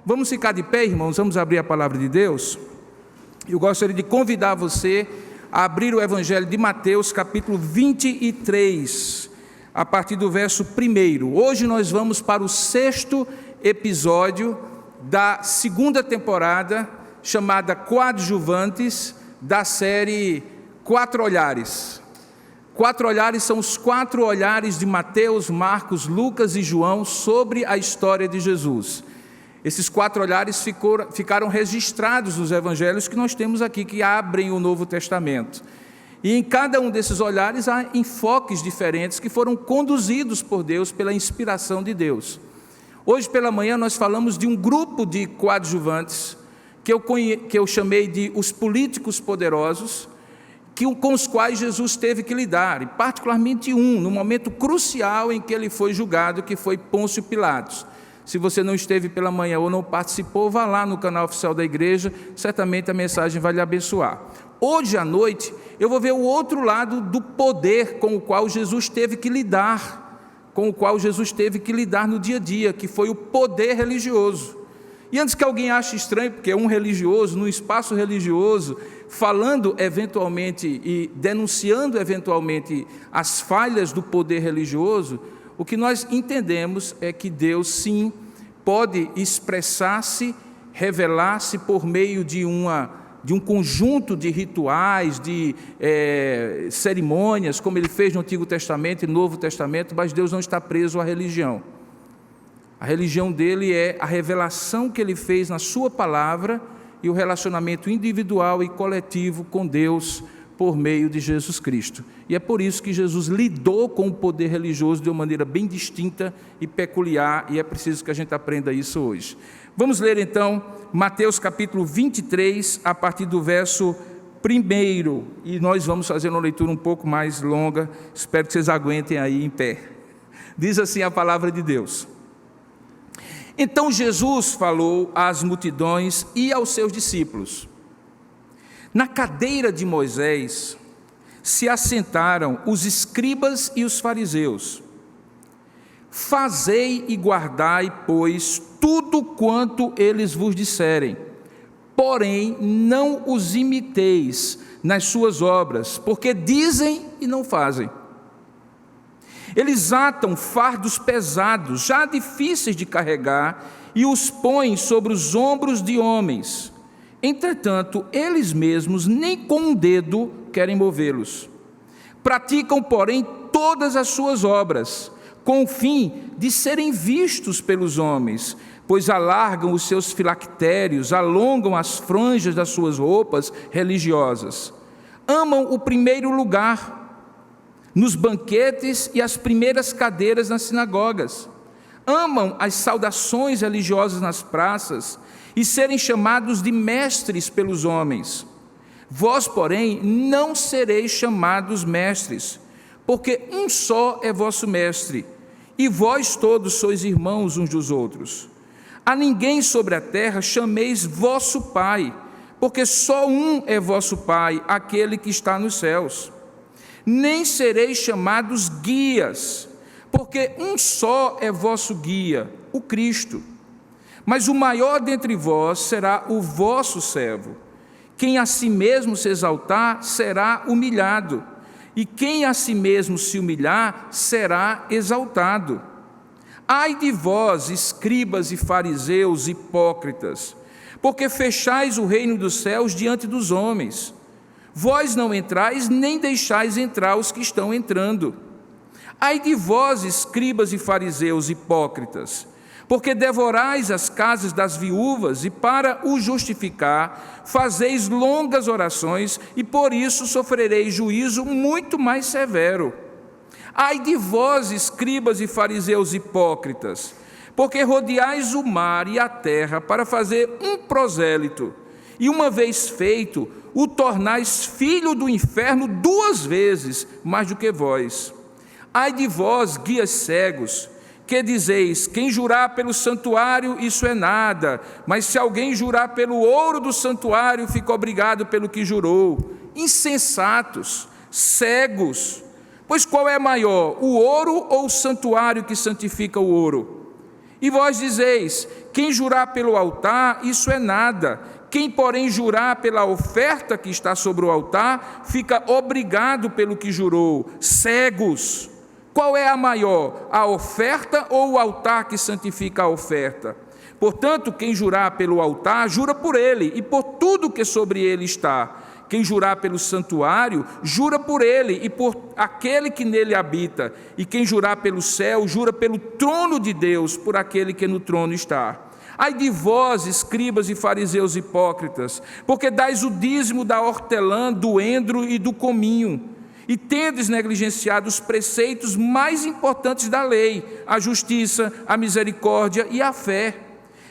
Vamos ficar de pé, irmãos, vamos abrir a palavra de Deus. Eu gostaria de convidar você a abrir o Evangelho de Mateus, capítulo 23, a partir do verso 1. Hoje nós vamos para o 6º episódio da 2ª temporada, chamada Coadjuvantes, da série 4 Olhares. 4 olhares são os 4 olhares de Mateus, Marcos, Lucas e João sobre a história de Jesus. Esses 4 olhares ficaram registrados nos evangelhos que nós temos aqui, que abrem o Novo Testamento. E em cada um desses olhares há enfoques diferentes que foram conduzidos por Deus pela inspiração de Deus. Hoje pela manhã nós falamos de um grupo de coadjuvantes que eu chamei de os políticos poderosos, com os quais Jesus teve que lidar, e particularmente no momento crucial em que ele foi julgado, que foi Pôncio Pilatos. Se você não esteve pela manhã ou não participou, vá lá no canal oficial da igreja, certamente a mensagem vai lhe abençoar. Hoje à noite, eu vou ver o outro lado do poder com o qual Jesus teve que lidar, no dia a dia, que foi o poder religioso. E antes que alguém ache estranho, porque um religioso, num espaço religioso, falando eventualmente e denunciando eventualmente as falhas do poder religioso, o que nós entendemos é que Deus, sim, pode expressar-se, revelar-se por meio de um conjunto de rituais, de cerimônias, como Ele fez no Antigo Testamento e Novo Testamento, mas Deus não está preso à religião. A religião dele é a revelação que Ele fez na sua palavra e o relacionamento individual e coletivo com Deus por meio de Jesus Cristo. E é por isso que Jesus lidou com o poder religioso de uma maneira bem distinta e peculiar, e é preciso que a gente aprenda isso hoje. Vamos ler então Mateus capítulo 23, a partir do verso 1, e nós vamos fazer uma leitura um pouco mais longa, espero que vocês aguentem aí em pé. Diz assim a palavra de Deus: Então Jesus falou às multidões e aos seus discípulos: Na cadeira de Moisés se assentaram os escribas e os fariseus. Fazei e guardai, pois, tudo quanto eles vos disserem, porém não os imiteis nas suas obras, porque dizem e não fazem. Eles atam fardos pesados, já difíceis de carregar, e os põem sobre os ombros de homens. Entretanto, eles mesmos nem com um dedo querem movê-los. Praticam, porém, todas as suas obras, com o fim de serem vistos pelos homens, pois alargam os seus filactérios, alongam as franjas das suas roupas religiosas. Amam o primeiro lugar nos banquetes e as primeiras cadeiras nas sinagogas. Amam as saudações religiosas nas praças e serem chamados de mestres pelos homens. Vós, porém, não sereis chamados mestres, porque um só é vosso mestre, e vós todos sois irmãos uns dos outros. A ninguém sobre a terra chameis vosso Pai, porque só um é vosso Pai, aquele que está nos céus. Nem sereis chamados guias, porque um só é vosso guia, o Cristo. Mas o maior dentre vós será o vosso servo. Quem a si mesmo se exaltar, será humilhado, e quem a si mesmo se humilhar, será exaltado. Ai de vós, escribas e fariseus hipócritas, porque fechais o reino dos céus diante dos homens. Vós não entrais, nem deixais entrar os que estão entrando. Ai de vós, escribas e fariseus hipócritas, porque devorais as casas das viúvas e, para o justificar, fazeis longas orações e por isso sofrereis juízo muito mais severo. Ai de vós, escribas e fariseus hipócritas, porque rodeais o mar e a terra para fazer um prosélito, e uma vez feito, o tornais filho do inferno 2 vezes mais do que vós. Ai de vós, guias cegos, que dizeis: quem jurar pelo santuário, isso é nada, mas se alguém jurar pelo ouro do santuário, fica obrigado pelo que jurou. Insensatos, cegos, pois qual é maior, o ouro ou o santuário que santifica o ouro? E vós dizeis: quem jurar pelo altar, isso é nada. Quem, porém, jurar pela oferta que está sobre o altar, fica obrigado pelo que jurou. Cegos! Qual é a maior, a oferta ou o altar que santifica a oferta? Portanto, quem jurar pelo altar, jura por ele e por tudo que sobre ele está. Quem jurar pelo santuário, jura por ele e por aquele que nele habita. E quem jurar pelo céu, jura pelo trono de Deus, por aquele que no trono está. Ai de vós, escribas e fariseus hipócritas, porque dais o dízimo da hortelã, do endro e do cominho, e tendes negligenciado os preceitos mais importantes da lei, a justiça, a misericórdia e a fé.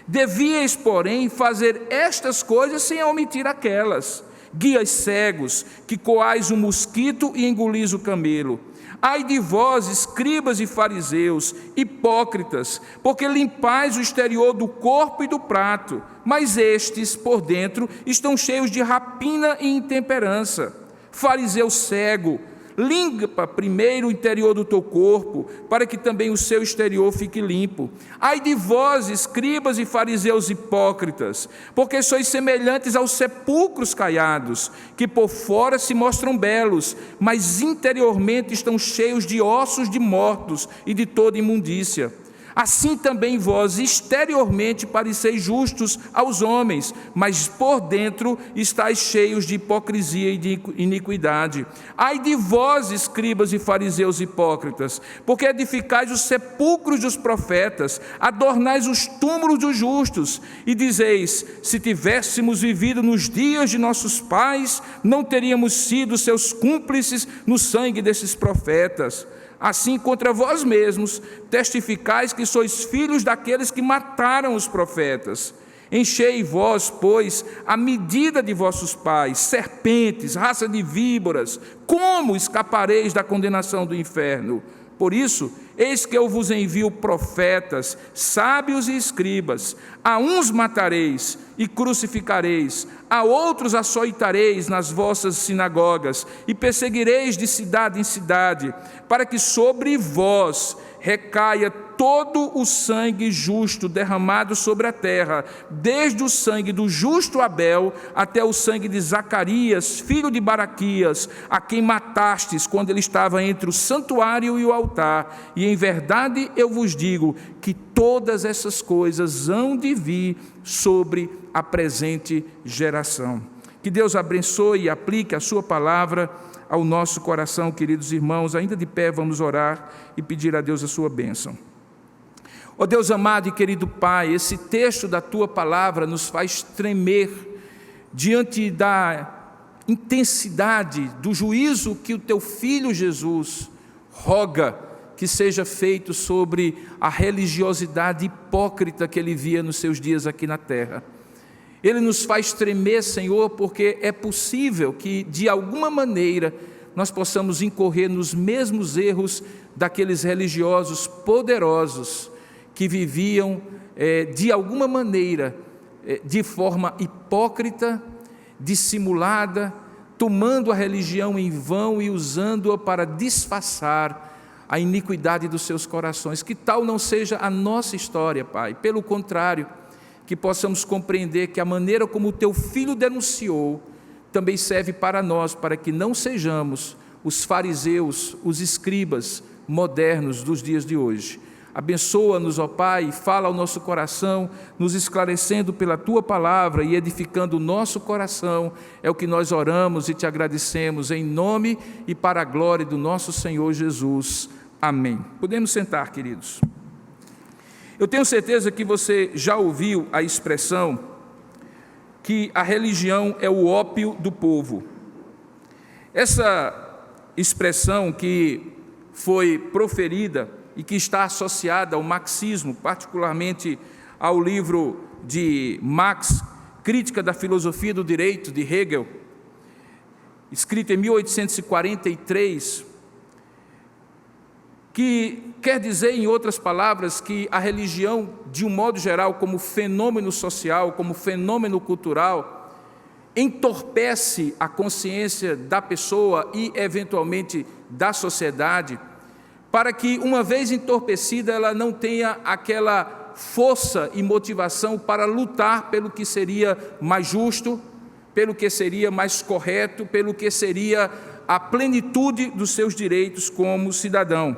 Devíeis, porém, fazer estas coisas sem omitir aquelas. Guias cegos, que coais o mosquito e engolis o camelo. Ai de vós, escribas e fariseus, hipócritas, porque limpais o exterior do corpo e do prato, mas estes, por dentro, estão cheios de rapina e intemperança. Fariseu cego, limpa primeiro o interior do teu corpo, para que também o seu exterior fique limpo. Ai de vós, escribas e fariseus hipócritas, porque sois semelhantes aos sepulcros caiados, que por fora se mostram belos, mas interiormente estão cheios de ossos de mortos e de toda imundícia. Assim também vós exteriormente pareceis justos aos homens, mas por dentro estáis cheios de hipocrisia e de iniquidade. Ai de vós, escribas e fariseus hipócritas, porque edificais os sepulcros dos profetas, adornais os túmulos dos justos, e dizeis: se tivéssemos vivido nos dias de nossos pais, não teríamos sido seus cúmplices no sangue desses profetas. Assim, contra vós mesmos, testificais que sois filhos daqueles que mataram os profetas. Enchei vós, pois, a medida de vossos pais, serpentes, raça de víboras, como escapareis da condenação do inferno? Por isso, eis que eu vos envio profetas, sábios e escribas. A uns matareis e crucificareis, a outros açoitareis nas vossas sinagogas, e perseguireis de cidade em cidade, para que sobre vós recaia todo o sangue justo derramado sobre a terra, desde o sangue do justo Abel até o sangue de Zacarias, filho de Baraquias, a quem matastes quando ele estava entre o santuário e o altar. E em verdade eu vos digo que todas essas coisas hão de vir sobre a presente geração. Que Deus abençoe e aplique a sua palavra ao nosso coração, queridos irmãos. Ainda de pé, vamos orar e pedir a Deus a sua bênção. Ó Deus amado e querido Pai, esse texto da Tua palavra nos faz tremer diante da intensidade do juízo que o Teu Filho Jesus roga que seja feito sobre a religiosidade hipócrita que Ele via nos seus dias aqui na terra. Ele nos faz tremer, Senhor, porque é possível que, de alguma maneira, nós possamos incorrer nos mesmos erros daqueles religiosos poderosos que viviam, de alguma maneira, de forma hipócrita, dissimulada, tomando a religião em vão e usando-a para disfarçar a iniquidade dos seus corações. Que tal não seja a nossa história, Pai? Pelo contrário, que possamos compreender que a maneira como o Teu Filho denunciou também serve para nós, para que não sejamos os fariseus, os escribas modernos dos dias de hoje. Abençoa-nos, ó Pai, e fala ao nosso coração, nos esclarecendo pela Tua palavra e edificando o nosso coração. É o que nós oramos e Te agradecemos, em nome e para a glória do nosso Senhor Jesus. Amém. Podemos sentar, queridos. Eu tenho certeza que você já ouviu a expressão que a religião é o ópio do povo. Essa expressão que foi proferida e que está associada ao marxismo, particularmente ao livro de Marx, Crítica da Filosofia do Direito, de Hegel, escrito em 1843, que quer dizer, em outras palavras, que a religião, de um modo geral, como fenômeno social, como fenômeno cultural, entorpece a consciência da pessoa e, eventualmente, da sociedade, para que, uma vez entorpecida, ela não tenha aquela força e motivação para lutar pelo que seria mais justo, pelo que seria mais correto, pelo que seria a plenitude dos seus direitos como cidadão.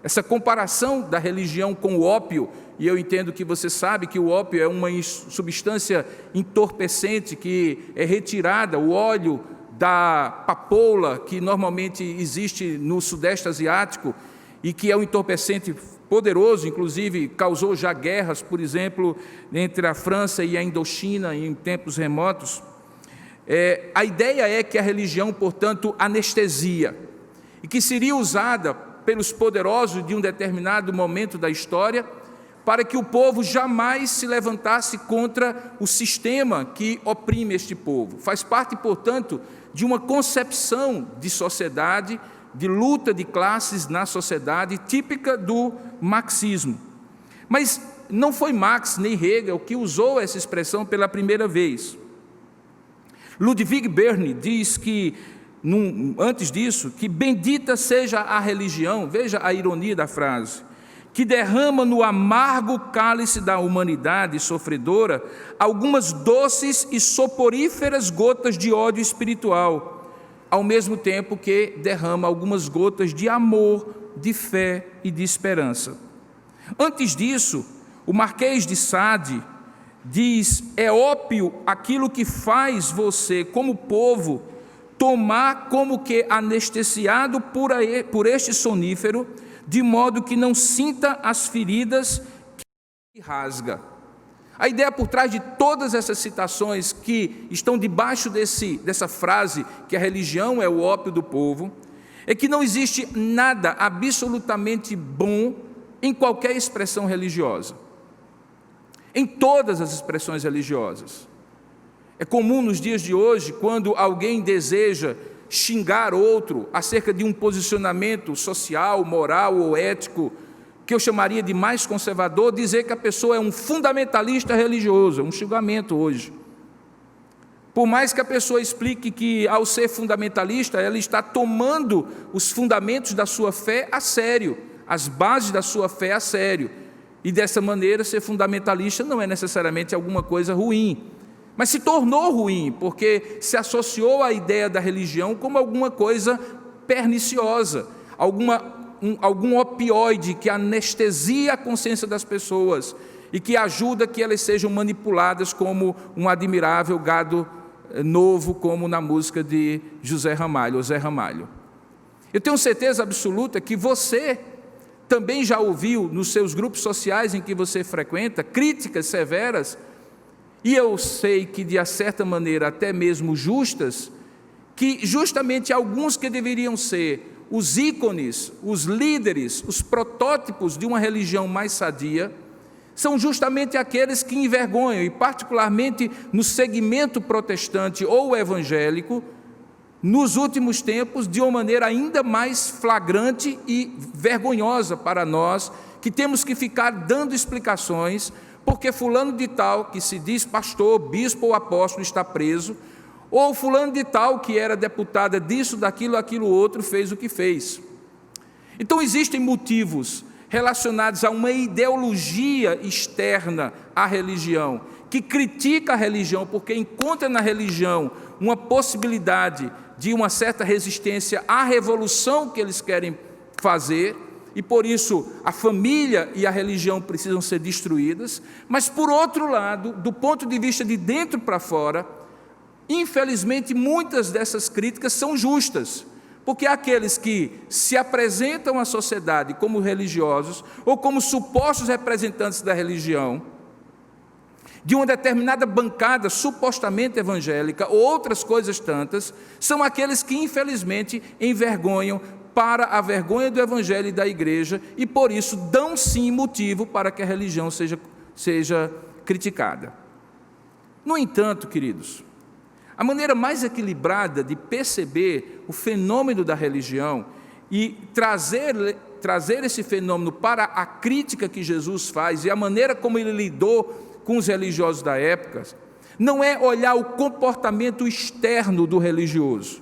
Essa comparação da religião com o ópio, e eu entendo que você sabe que o ópio é uma substância entorpecente que é retirada, o óleo da papoula, que normalmente existe no Sudeste Asiático, e que é um entorpecente poderoso, inclusive causou já guerras, por exemplo, entre a França e a Indochina em tempos remotos. A ideia é que a religião, portanto, anestesia, e que seria usada pelos poderosos de um determinado momento da história, para que o povo jamais se levantasse contra o sistema que oprime este povo. Faz parte, portanto, de uma concepção de sociedade, de luta de classes na sociedade, típica do marxismo. Mas não foi Marx nem Hegel que usou essa expressão pela primeira vez. Ludwig Berne diz que, antes disso, que bendita seja a religião, veja a ironia da frase, que derrama no amargo cálice da humanidade sofredora algumas doces e soporíferas gotas de ódio espiritual, ao mesmo tempo que derrama algumas gotas de amor, de fé e de esperança. Antes disso, o Marquês de Sade diz: é ópio aquilo que faz você, como povo, tomar como que anestesiado por este sonífero, de modo que não sinta as feridas que rasga. A ideia por trás de todas essas citações que estão debaixo dessa frase, que a religião é o ópio do povo, é que não existe nada absolutamente bom em qualquer expressão religiosa. Em todas as expressões religiosas. É comum nos dias de hoje, quando alguém deseja xingar outro acerca de um posicionamento social, moral ou ético, que eu chamaria de mais conservador, dizer que a pessoa é um fundamentalista religioso, é um xingamento hoje. Por mais que a pessoa explique que, ao ser fundamentalista, ela está tomando os fundamentos da sua fé a sério, as bases da sua fé a sério, e dessa maneira ser fundamentalista não é necessariamente alguma coisa ruim, mas se tornou ruim, porque se associou à ideia da religião como alguma coisa perniciosa, algum opioide que anestesia a consciência das pessoas e que ajuda que elas sejam manipuladas como um admirável gado novo, como na música de José Ramalho, ou Zé Ramalho. Eu tenho certeza absoluta que você também já ouviu nos seus grupos sociais em que você frequenta críticas severas, e eu sei que de certa maneira até mesmo justas, que justamente alguns que deveriam ser os ícones, os líderes, os protótipos de uma religião mais sadia, são justamente aqueles que envergonham, e particularmente no segmento protestante ou evangélico, nos últimos tempos, de uma maneira ainda mais flagrante e vergonhosa para nós, que temos que ficar dando explicações, porque fulano de tal, que se diz pastor, bispo ou apóstolo, está preso, ou fulano de tal, que era deputada disso, daquilo, aquilo outro, fez o que fez. Então existem motivos relacionados a uma ideologia externa à religião, que critica a religião, porque encontra na religião uma possibilidade de uma certa resistência à revolução que eles querem fazer, e por isso a família e a religião precisam ser destruídas. Mas por outro lado, do ponto de vista de dentro para fora, infelizmente muitas dessas críticas são justas, porque aqueles que se apresentam à sociedade como religiosos ou como supostos representantes da religião, de uma determinada bancada supostamente evangélica ou outras coisas tantas, são aqueles que infelizmente envergonham para a vergonha do evangelho e da igreja, e por isso dão sim motivo para que a religião seja criticada. No entanto, queridos, a maneira mais equilibrada de perceber o fenômeno da religião e trazer esse fenômeno para a crítica que Jesus faz e a maneira como ele lidou com os religiosos da época, não é olhar o comportamento externo do religioso,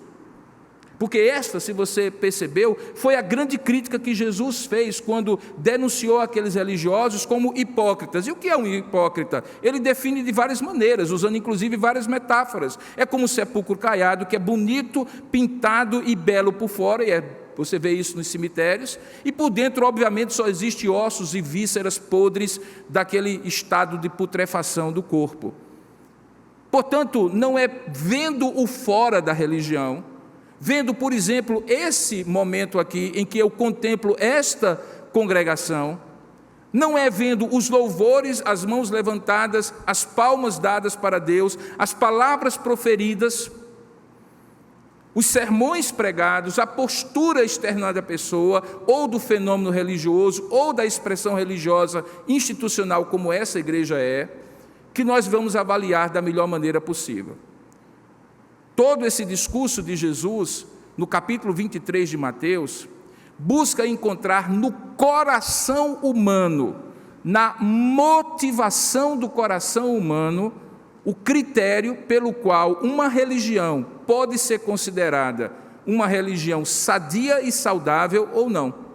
Porque esta, se você percebeu, foi a grande crítica que Jesus fez quando denunciou aqueles religiosos como hipócritas. E o que é um hipócrita? Ele define de várias maneiras, usando inclusive várias metáforas. É como um sepulcro caiado, que é bonito, pintado e belo por fora, você vê isso nos cemitérios, e por dentro, obviamente, só existe ossos e vísceras podres daquele estado de putrefação do corpo. Portanto, não é vendo o fora da religião, vendo, por exemplo, esse momento aqui em que eu contemplo esta congregação, não é vendo os louvores, as mãos levantadas, as palmas dadas para Deus, as palavras proferidas, os sermões pregados, a postura externa da pessoa, ou do fenômeno religioso, ou da expressão religiosa institucional, como essa igreja é, que nós vamos avaliar da melhor maneira possível. Todo esse discurso de Jesus, no capítulo 23 de Mateus, busca encontrar no coração humano, na motivação do coração humano, o critério pelo qual uma religião pode ser considerada uma religião sadia e saudável ou não.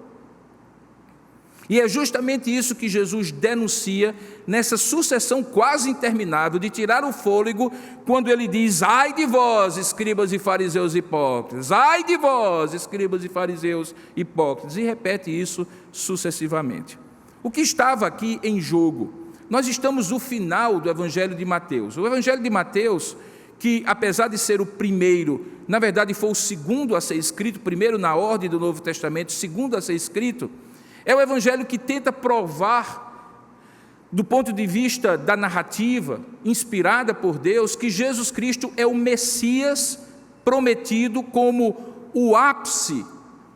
E é justamente isso que Jesus denuncia nessa sucessão quase interminável de tirar o fôlego, quando ele diz: ai de vós, escribas e fariseus hipócritas, ai de vós, escribas e fariseus hipócritas, e repete isso sucessivamente. O que estava aqui em jogo? Nós estamos no final do Evangelho de Mateus. O Evangelho de Mateus, que apesar de ser o primeiro, na verdade foi o segundo a ser escrito, primeiro na ordem do Novo Testamento, segundo a ser escrito, é o Evangelho que tenta provar, do ponto de vista da narrativa, inspirada por Deus, que Jesus Cristo é o Messias prometido como o ápice,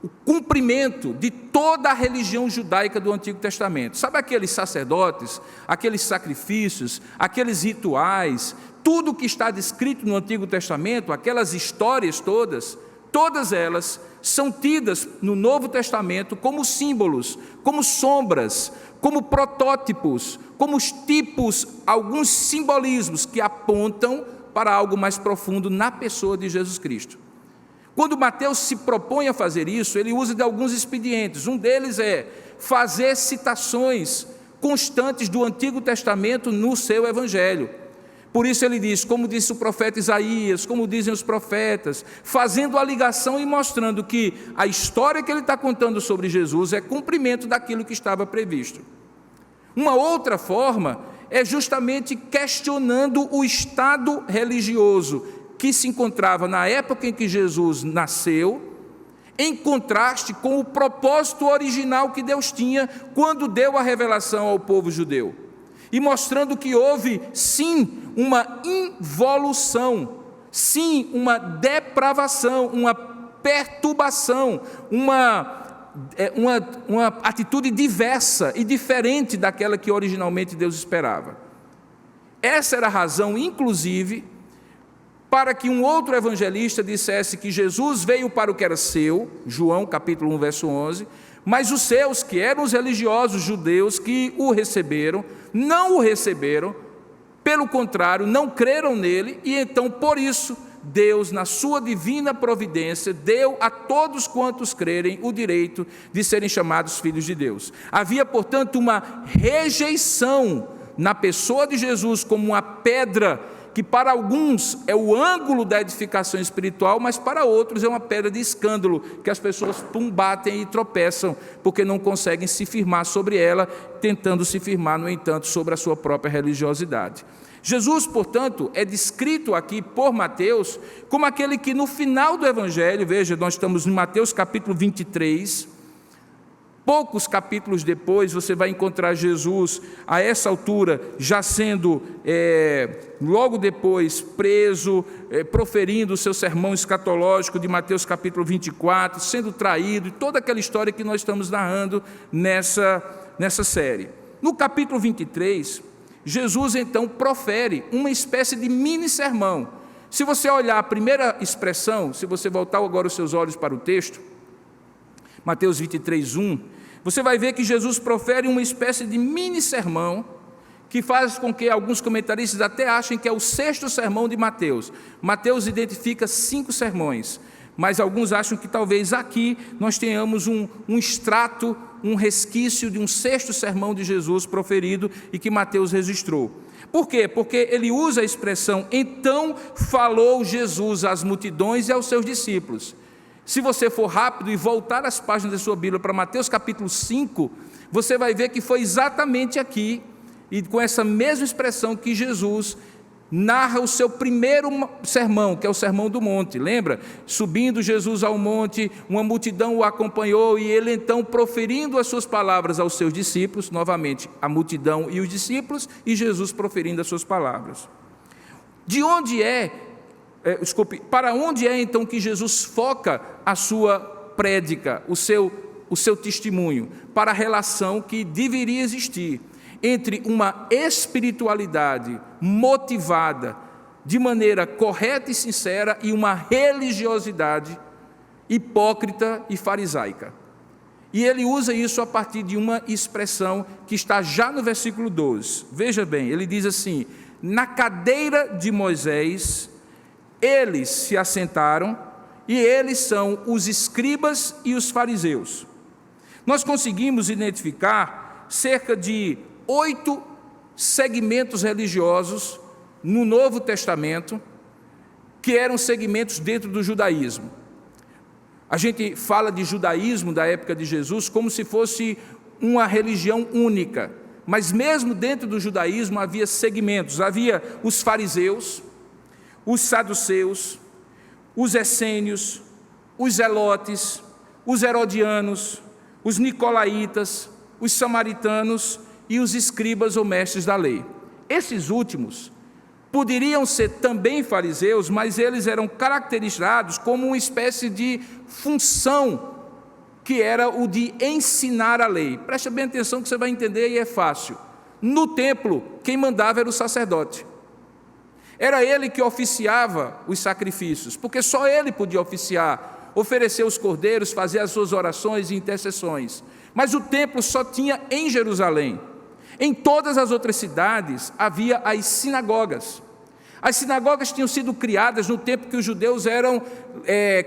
o cumprimento de toda a religião judaica do Antigo Testamento. Sabe aqueles sacerdotes, aqueles sacrifícios, aqueles rituais, tudo que está descrito no Antigo Testamento, aquelas histórias todas elas são tidas no Novo Testamento como símbolos, como sombras, como protótipos, como os tipos, alguns simbolismos que apontam para algo mais profundo na pessoa de Jesus Cristo. Quando Mateus se propõe a fazer isso, ele usa de alguns expedientes. Um deles é fazer citações constantes do Antigo Testamento no seu Evangelho. Por isso ele diz, como disse o profeta Isaías, como dizem os profetas, fazendo a ligação e mostrando que a história que ele está contando sobre Jesus é cumprimento daquilo que estava previsto. Uma outra forma é justamente questionando o estado religioso que se encontrava na época em que Jesus nasceu, em contraste com o propósito original que Deus tinha quando deu a revelação ao povo judeu. E mostrando que houve, sim, uma involução, sim, uma depravação, uma perturbação, uma atitude diversa e diferente daquela que originalmente Deus esperava. Essa era a razão, inclusive, para que um outro evangelista dissesse que Jesus veio para o que era seu, João capítulo 1, verso 11, mas os seus, que eram os religiosos judeus que o receberam, não o receberam, pelo contrário, não creram nele, e então, por isso, Deus, na sua divina providência, deu a todos quantos crerem o direito de serem chamados filhos de Deus. Havia, portanto, uma rejeição na pessoa de Jesus como uma pedra que para alguns é o ângulo da edificação espiritual, mas para outros é uma pedra de escândalo, que as pessoas batem e tropeçam, porque não conseguem se firmar sobre ela, tentando se firmar, no entanto, sobre a sua própria religiosidade. Jesus, portanto, é descrito aqui por Mateus como aquele que no final do Evangelho, veja, nós estamos em Mateus capítulo 23, poucos capítulos depois, você vai encontrar Jesus, a essa altura, já sendo, logo depois, preso, proferindo o seu sermão escatológico de Mateus capítulo 24, sendo traído, e toda aquela história que nós estamos narrando nessa série. No capítulo 23, Jesus, então, profere uma espécie de mini-sermão. Se você olhar a primeira expressão, se você voltar agora os seus olhos para o texto, Mateus 23, 1, você vai ver que Jesus profere uma espécie de mini-sermão que faz com que alguns comentaristas até achem que é o 6º sermão de Mateus. Mateus identifica 5 sermões, Mas alguns acham que talvez aqui nós tenhamos um extrato, um resquício de um sexto sermão de Jesus proferido e que Mateus registrou. Por quê? Porque ele usa a expressão, então falou Jesus às multidões e aos seus discípulos. Se você for rápido e voltar as páginas da sua Bíblia para Mateus capítulo 5, você vai ver que foi exatamente aqui, e com essa mesma expressão, que Jesus narra o seu primeiro sermão, que é o Sermão do Monte. Lembra? Subindo Jesus ao monte, uma multidão o acompanhou, e ele então, proferindo as suas palavras aos seus discípulos, novamente a multidão e os discípulos, e Jesus proferindo as suas palavras. Para onde é então que Jesus foca a sua prédica, o seu testemunho? Para a relação que deveria existir entre uma espiritualidade motivada de maneira correta e sincera e uma religiosidade hipócrita e farisaica. E ele usa isso a partir de uma expressão que está já no versículo 12. Veja bem, ele diz assim: na cadeira de Moisés eles se assentaram, e eles são os escribas e os fariseus. Nós conseguimos identificar cerca de 8 segmentos religiosos no Novo Testamento, que eram segmentos dentro do judaísmo. A gente fala de judaísmo da época de Jesus como se fosse uma religião única, mas mesmo dentro do judaísmo havia segmentos. Havia os fariseus, os saduceus, os essênios, os zelotes, os herodianos, os nicolaítas, os samaritanos e os escribas ou mestres da lei. Esses últimos poderiam ser também fariseus, mas eles eram caracterizados como uma espécie de função, que era o de ensinar a lei. Preste bem atenção que você vai entender, e é fácil. No templo, quem mandava era o sacerdote. Era ele que oficiava os sacrifícios, porque só ele podia oficiar, oferecer os cordeiros, fazer as suas orações e intercessões. Mas o templo só tinha em Jerusalém. Em todas as outras cidades havia as sinagogas. As sinagogas tinham sido criadas no tempo que os judeus eram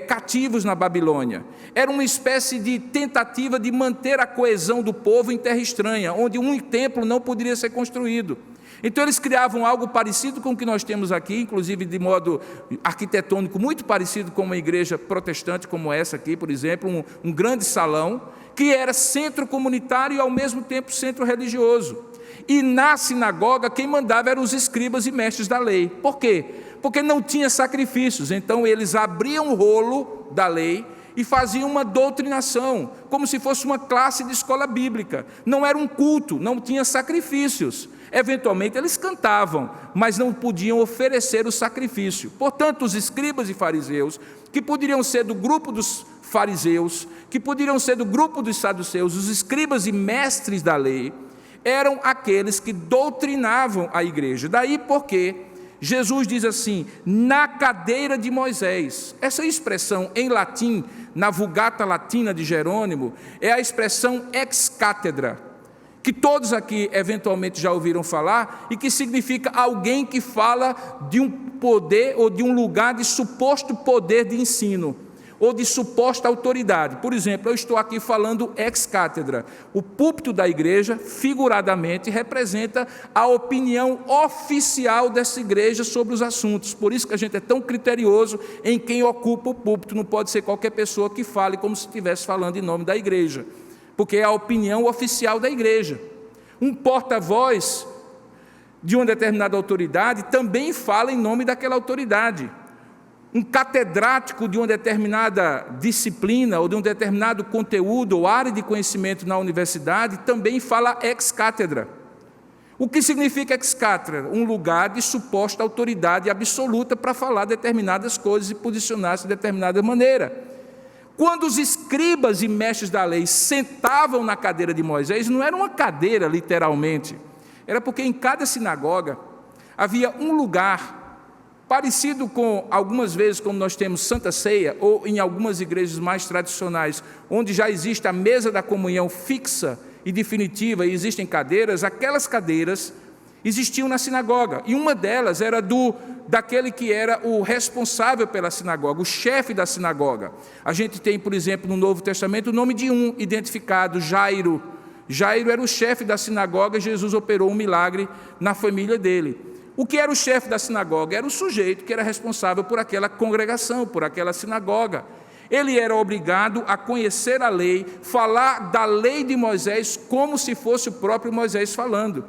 cativos na Babilônia. Era uma espécie de tentativa de manter a coesão do povo em terra estranha, onde um templo não poderia ser construído. Então eles criavam algo parecido com o que nós temos aqui, inclusive de modo arquitetônico muito parecido com uma igreja protestante como essa aqui, por exemplo, um grande salão, que era centro comunitário e ao mesmo tempo centro religioso. E na sinagoga quem mandava eram os escribas e mestres da lei. Por quê? Porque não tinha sacrifícios, então eles abriam o rolo da lei e faziam uma doutrinação, como se fosse uma classe de escola bíblica. Não era um culto, não tinha sacrifícios. Eventualmente eles cantavam, mas não podiam oferecer o sacrifício. Portanto, os escribas e fariseus, que poderiam ser do grupo dos fariseus, que poderiam ser do grupo dos saduceus, os escribas e mestres da lei, eram aqueles que doutrinavam a igreja. Daí porque Jesus diz assim, na cadeira de Moisés. Essa expressão em latim, na Vulgata Latina de Jerônimo, é a expressão ex cátedra, que todos aqui eventualmente já ouviram falar, e que significa alguém que fala de um poder ou de um lugar de suposto poder de ensino, ou de suposta autoridade. Por exemplo, eu estou aqui falando ex cátedra. O púlpito da igreja, figuradamente, representa a opinião oficial dessa igreja sobre os assuntos. Por isso que a gente é tão criterioso em quem ocupa o púlpito. Não pode ser qualquer pessoa que fale como se estivesse falando em nome da igreja, porque é a opinião oficial da igreja. Um porta-voz de uma determinada autoridade também fala em nome daquela autoridade. Um catedrático de uma determinada disciplina ou de um determinado conteúdo ou área de conhecimento na universidade também fala ex cátedra. O que significa ex cátedra? Um lugar de suposta autoridade absoluta para falar determinadas coisas e posicionar-se de determinada maneira. Quando os escribas e mestres da lei sentavam na cadeira de Moisés, não era uma cadeira literalmente, era porque em cada sinagoga havia um lugar parecido com, algumas vezes, como nós temos Santa Ceia, ou em algumas igrejas mais tradicionais, onde já existe a mesa da comunhão fixa e definitiva, e existem cadeiras. Aquelas cadeiras existiam na sinagoga, e uma delas era daquele que era o responsável pela sinagoga, o chefe da sinagoga. A gente tem, por exemplo, no Novo Testamento, o nome de um identificado, Jairo. Jairo era o chefe da sinagoga, e Jesus operou um milagre na família dele. O que era o chefe da sinagoga? Era o sujeito que era responsável por aquela congregação, por aquela sinagoga. Ele era obrigado a conhecer a lei, falar da lei de Moisés como se fosse o próprio Moisés falando.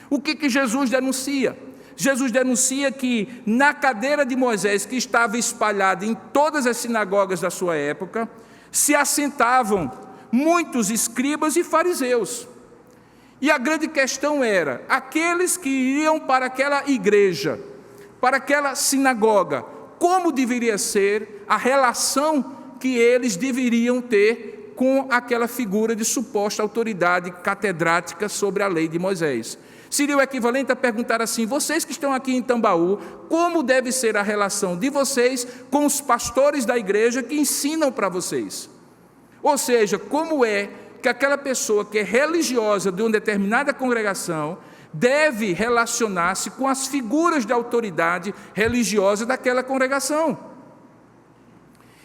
O que Jesus denuncia? Jesus denuncia que na cadeira de Moisés, que estava espalhada em todas as sinagogas da sua época, se assentavam muitos escribas e fariseus. E a grande questão era, aqueles que iriam para aquela igreja, para aquela sinagoga, como deveria ser a relação que eles deveriam ter com aquela figura de suposta autoridade catedrática sobre a lei de Moisés. Seria o equivalente a perguntar assim: vocês que estão aqui em Tambaú, como deve ser a relação de vocês com os pastores da igreja que ensinam para vocês? Ou seja, como é que aquela pessoa que é religiosa de uma determinada congregação deve relacionar-se com as figuras de autoridade religiosa daquela congregação?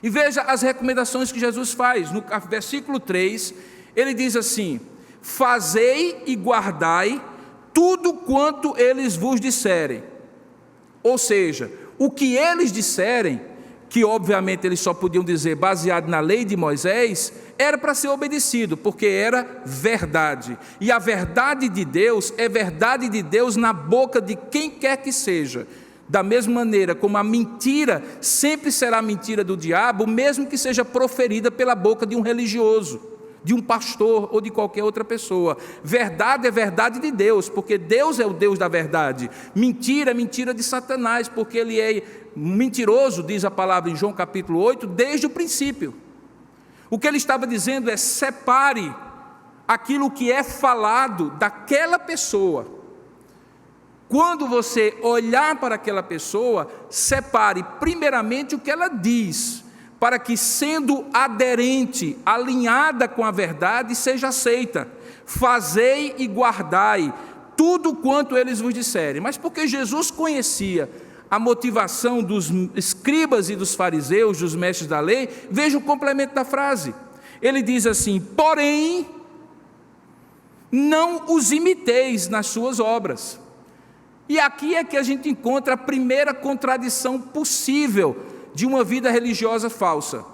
E veja as recomendações que Jesus faz. No versículo 3, ele diz assim: fazei e guardai tudo quanto eles vos disserem. Ou seja, o que eles disserem, que obviamente eles só podiam dizer baseado na lei de Moisés, era para ser obedecido, porque era verdade. E a verdade de Deus é verdade de Deus na boca de quem quer que seja. Da mesma maneira como a mentira sempre será mentira do diabo, mesmo que seja proferida pela boca de um religioso, de um pastor ou de qualquer outra pessoa. Verdade é verdade de Deus, porque Deus é o Deus da verdade. Mentira é mentira de Satanás, porque ele é mentiroso, diz a palavra em João capítulo 8, desde o princípio. O que ele estava dizendo é: separe aquilo que é falado daquela pessoa. Quando você olhar para aquela pessoa, separe primeiramente o que ela diz, para que, sendo aderente, alinhada com a verdade, seja aceita. Fazei e guardai tudo quanto eles vos disserem. Mas porque Jesus conhecia a motivação dos escribas e dos fariseus, dos mestres da lei, veja o complemento da frase. Ele diz assim: porém, não os imiteis nas suas obras. E aqui é que a gente encontra a primeira contradição possível de uma vida religiosa falsa.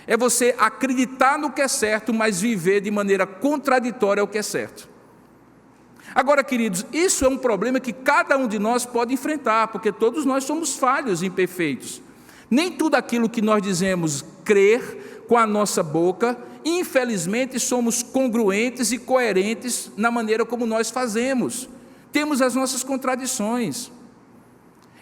É você acreditar no que é certo, mas viver de maneira contraditória ao que é certo. Agora, queridos, isso é um problema que cada um de nós pode enfrentar, porque todos nós somos falhos e imperfeitos. Nem tudo aquilo que nós dizemos crer com a nossa boca, infelizmente somos congruentes e coerentes na maneira como nós fazemos. Temos as nossas contradições.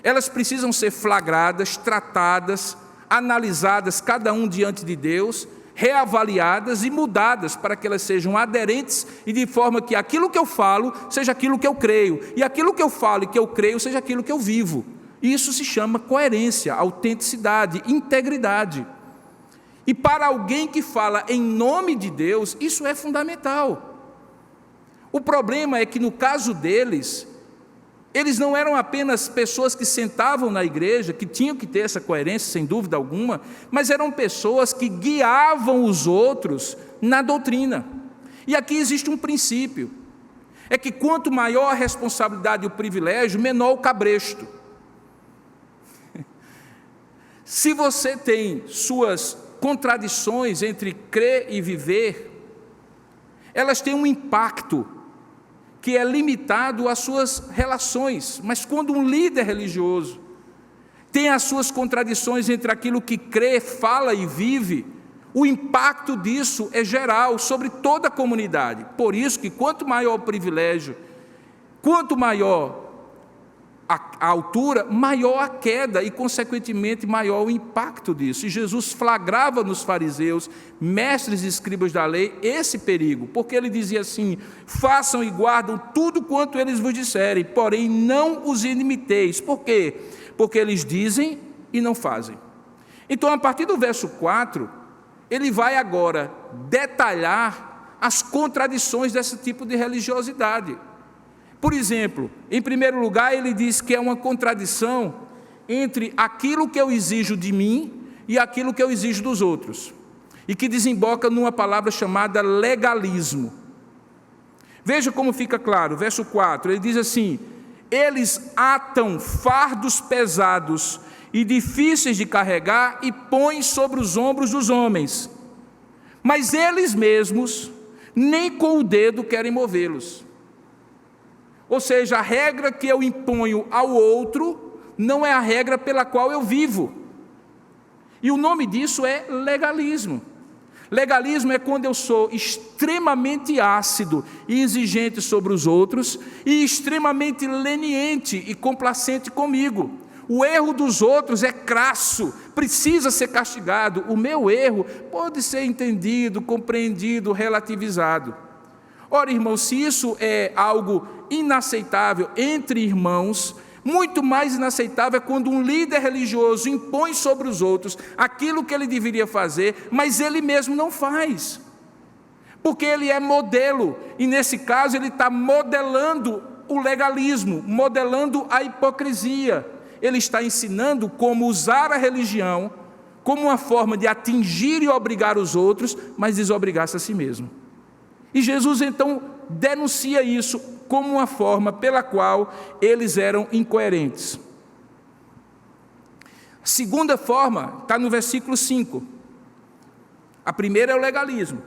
Elas precisam ser flagradas, tratadas, analisadas, cada um diante de Deus, reavaliadas e mudadas para que elas sejam aderentes e de forma que aquilo que eu falo seja aquilo que eu creio, e aquilo que eu falo e que eu creio seja aquilo que eu vivo. Isso se chama coerência, autenticidade, integridade. E para alguém que fala em nome de Deus, isso é fundamental. O problema é que no caso deles, eles não eram apenas pessoas que sentavam na igreja, que tinham que ter essa coerência, sem dúvida alguma, mas eram pessoas que guiavam os outros na doutrina. E aqui existe um princípio, é que quanto maior a responsabilidade e o privilégio, menor o cabresto. Se você tem suas contradições entre crer e viver, elas têm um impacto que é limitado às suas relações. Mas quando um líder religioso tem as suas contradições entre aquilo que crê, fala e vive, o impacto disso é geral sobre toda a comunidade. Por isso que quanto maior o privilégio, quanto maior a altura, maior a queda e, consequentemente, maior o impacto disso. E Jesus flagrava nos fariseus, mestres e escribas da lei, esse perigo, porque ele dizia assim: façam e guardam tudo quanto eles vos disserem, porém não os imiteis. Por quê? Porque eles dizem e não fazem. Então, a partir do verso 4, ele vai agora detalhar as contradições desse tipo de religiosidade. Por exemplo, em primeiro lugar, ele diz que é uma contradição entre aquilo que eu exijo de mim e aquilo que eu exijo dos outros, e que desemboca numa palavra chamada legalismo. Veja como fica claro, verso 4, ele diz assim: eles atam fardos pesados e difíceis de carregar e põem sobre os ombros dos homens, mas eles mesmos nem com o dedo querem movê-los. Ou seja, a regra que eu imponho ao outro não é a regra pela qual eu vivo. E o nome disso é legalismo. Legalismo é quando eu sou extremamente ácido e exigente sobre os outros e extremamente leniente e complacente comigo. O erro dos outros é crasso, precisa ser castigado. O meu erro pode ser entendido, compreendido, relativizado. Ora, irmãos, se isso é algo inaceitável entre irmãos, muito mais inaceitável é quando um líder religioso impõe sobre os outros aquilo que ele deveria fazer, mas ele mesmo não faz, porque ele é modelo, e nesse caso ele está modelando o legalismo, modelando a hipocrisia. Ele está ensinando como usar a religião como uma forma de atingir e obrigar os outros, mas desobrigar-se a si mesmo. E Jesus então denuncia isso como uma forma pela qual eles eram incoerentes. A segunda forma está no versículo 5. A primeira é o legalismo.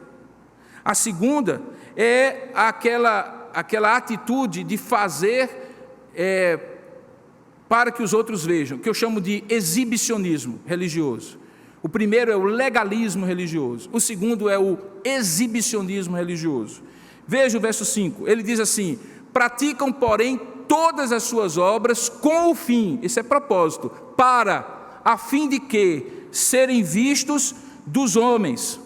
A segunda é aquela atitude de fazer para que os outros vejam, que eu chamo de exibicionismo religioso. O primeiro é o legalismo religioso. O segundo é o exibicionismo religioso. Veja o verso 5, ele diz assim: praticam, porém, todas as suas obras com o fim, esse é propósito, a fim de que serem vistos dos homens.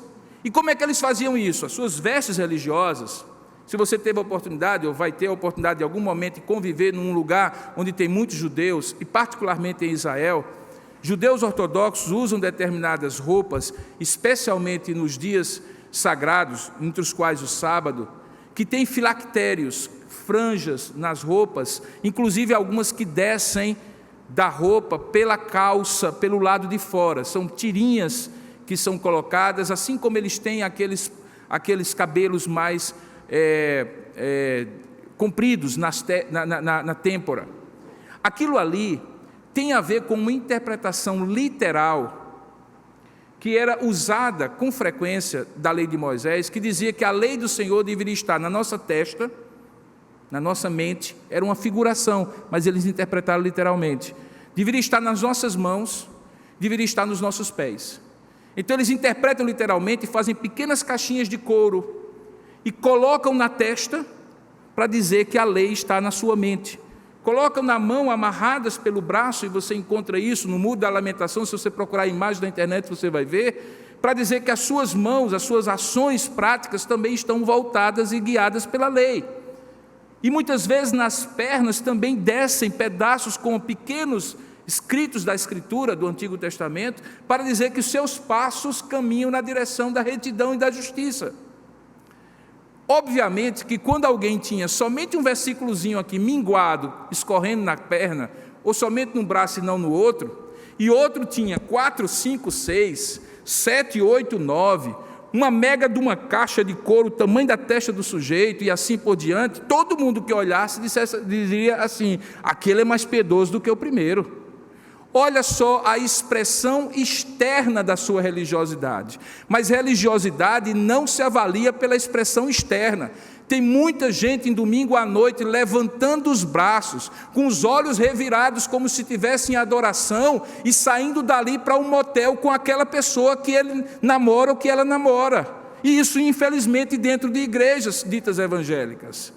E como é que eles faziam isso? As suas vestes religiosas, se você teve a oportunidade, ou vai ter a oportunidade em algum momento de conviver num lugar onde tem muitos judeus, e particularmente em Israel, judeus ortodoxos usam determinadas roupas, especialmente nos dias sagrados, entre os quais o sábado, que tem filactérios, franjas nas roupas, inclusive algumas que descem da roupa pela calça, pelo lado de fora, são tirinhas que são colocadas, assim como eles têm aqueles cabelos mais compridos na têmpora. Aquilo ali tem a ver com uma interpretação literal que era usada com frequência da lei de Moisés, que dizia que a lei do Senhor deveria estar na nossa testa, na nossa mente, era uma figuração, mas eles interpretaram literalmente. Deveria estar nas nossas mãos, deveria estar nos nossos pés. Então eles interpretam literalmente e fazem pequenas caixinhas de couro e colocam na testa para dizer que a lei está na sua mente. Colocam na mão, amarradas pelo braço, e você encontra isso no Muro da Lamentação, se você procurar a imagem na internet você vai ver, para dizer que as suas mãos, as suas ações práticas também estão voltadas e guiadas pela lei. E muitas vezes nas pernas também descem pedaços com pequenos escritos da Escritura do Antigo Testamento, para dizer que os seus passos caminham na direção da retidão e da justiça. Obviamente que quando alguém tinha somente um versículozinho aqui minguado, escorrendo na perna, ou somente num braço e não no outro, e outro tinha 4, 5, 6, 7, 8, 9, uma mega de uma caixa de couro, o tamanho da testa do sujeito, e assim por diante, todo mundo que olhasse diria assim: aquele é mais piedoso do que o primeiro. Olha só a expressão externa da sua religiosidade. Mas religiosidade não se avalia pela expressão externa. Tem muita gente em domingo à noite levantando os braços, com os olhos revirados como se estivessem em adoração, e saindo dali para um motel com aquela pessoa que ele namora ou que ela namora. E isso, infelizmente, dentro de igrejas ditas evangélicas.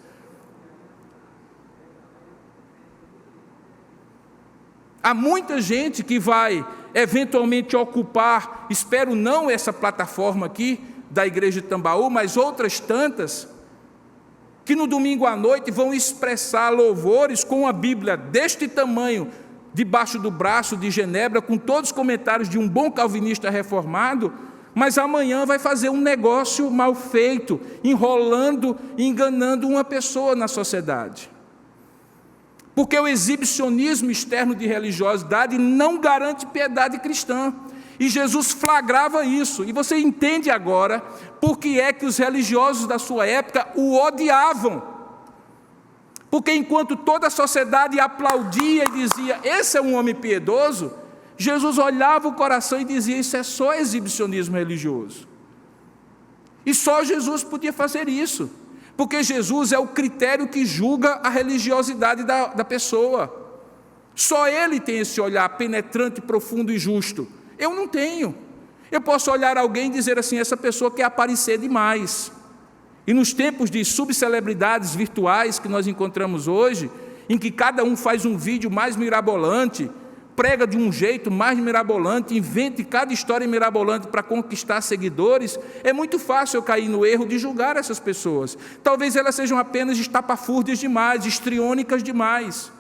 Há muita gente que vai eventualmente ocupar, espero não essa plataforma aqui da igreja de Tambaú, mas outras tantas, que no domingo à noite vão expressar louvores com a Bíblia deste tamanho, debaixo do braço de Genebra, com todos os comentários de um bom calvinista reformado, mas amanhã vai fazer um negócio mal feito, enrolando e enganando uma pessoa na sociedade. porque o exibicionismo externo de religiosidade não garante piedade cristã. E Jesus flagrava isso. E você entende agora por que é que os religiosos da sua época o odiavam. Porque enquanto toda a sociedade aplaudia e dizia, esse é um homem piedoso, Jesus olhava o coração e dizia, isso é só exibicionismo religioso. E só Jesus podia fazer isso, porque Jesus é o critério que julga a religiosidade da pessoa. Só Ele tem esse olhar penetrante, profundo e justo. Eu não tenho. Eu posso olhar alguém e dizer assim, essa pessoa quer aparecer demais. E nos tempos de subcelebridades virtuais que nós encontramos hoje, em que cada um faz um vídeo mais mirabolante, prega de um jeito mais mirabolante, inventa cada história mirabolante para conquistar seguidores, é muito fácil eu cair no erro de julgar essas pessoas. Talvez elas sejam apenas estapafúrdias demais, histriônicas demais.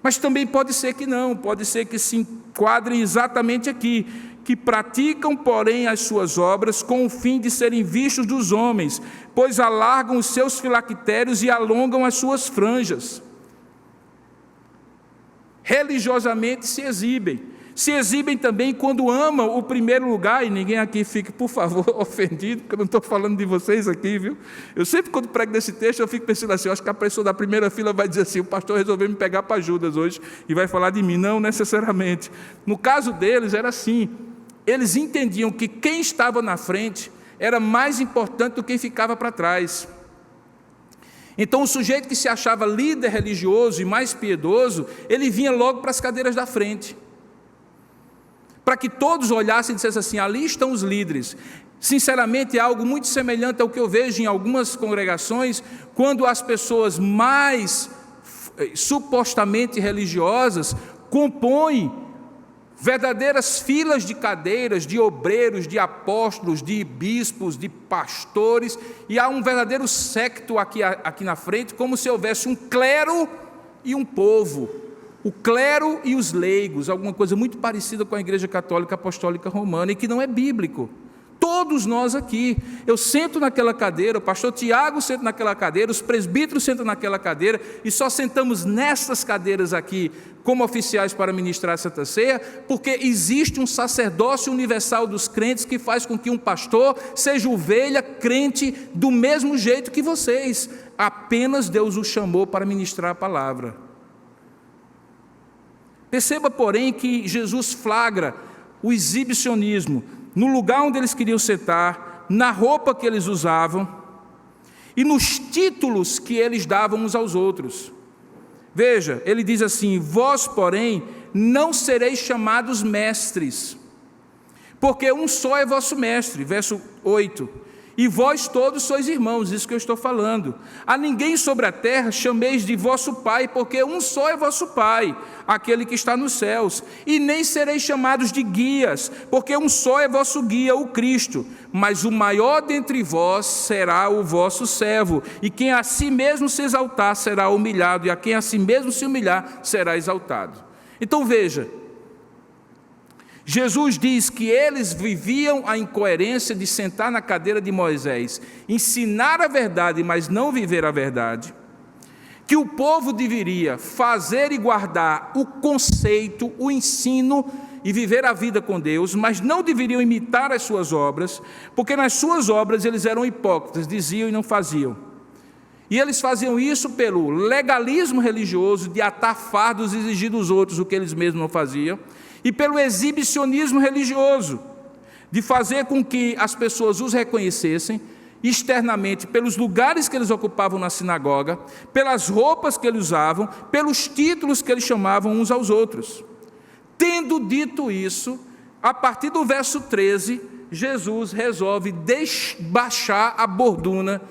Mas também pode ser que não, pode ser que se enquadrem exatamente aqui, que praticam, porém, as suas obras com o fim de serem vistos dos homens, pois alargam os seus filactérios e alongam as suas franjas. Religiosamente se exibem também quando amam o primeiro lugar, e ninguém aqui fique, por favor, ofendido, porque eu não estou falando de vocês aqui, viu? Eu sempre, quando prego desse texto, eu fico pensando assim, eu acho que a pessoa da primeira fila vai dizer assim, o pastor resolveu me pegar para Judas hoje, e vai falar de mim. Não necessariamente. No caso deles, era assim, eles entendiam que quem estava na frente era mais importante do que quem ficava para trás. Então o sujeito que se achava líder religioso e mais piedoso, ele vinha logo para as cadeiras da frente, para que todos olhassem e dissessem assim, ali estão os líderes. Sinceramente, é algo muito semelhante ao que eu vejo em algumas congregações, quando as pessoas mais supostamente religiosas compõem verdadeiras filas de cadeiras, de obreiros, de apóstolos, de bispos, de pastores, e há um verdadeiro séquito aqui na frente, como se houvesse um clero e um povo, o clero e os leigos, alguma coisa muito parecida com a Igreja Católica Apostólica Romana, e que não é bíblico. Todos nós aqui, eu sento naquela cadeira, o pastor Tiago senta naquela cadeira, os presbíteros sentam naquela cadeira, e só sentamos nessas cadeiras aqui, como oficiais para ministrar a Santa Ceia, porque existe um sacerdócio universal dos crentes que faz com que um pastor seja ovelha crente do mesmo jeito que vocês, apenas Deus o chamou para ministrar a palavra. Perceba, porém, que Jesus flagra o exibicionismo no lugar onde eles queriam sentar, na roupa que eles usavam e nos títulos que eles davam uns aos outros. Veja, ele diz assim, vós, porém, não sereis chamados mestres, porque um só é vosso mestre, verso 8, e vós todos sois irmãos, isso que eu estou falando. A ninguém sobre a terra chameis de vosso pai, porque um só é vosso pai, aquele que está nos céus. E nem sereis chamados de guias, porque um só é vosso guia, o Cristo. Mas o maior dentre vós será o vosso servo. E quem a si mesmo se exaltar será humilhado, e a quem a si mesmo se humilhar será exaltado. Então veja, Jesus diz que eles viviam a incoerência de sentar na cadeira de Moisés, ensinar a verdade, mas não viver a verdade, que o povo deveria fazer e guardar o conceito, o ensino e viver a vida com Deus, mas não deveriam imitar as suas obras, porque nas suas obras eles eram hipócritas, diziam e não faziam. E eles faziam isso pelo legalismo religioso de atar fardos e exigir dos outros o que eles mesmos não faziam, e pelo exibicionismo religioso, de fazer com que as pessoas os reconhecessem externamente, pelos lugares que eles ocupavam na sinagoga, pelas roupas que eles usavam, pelos títulos que eles chamavam uns aos outros. Tendo dito isso, a partir do verso 13, Jesus resolve baixar a borduna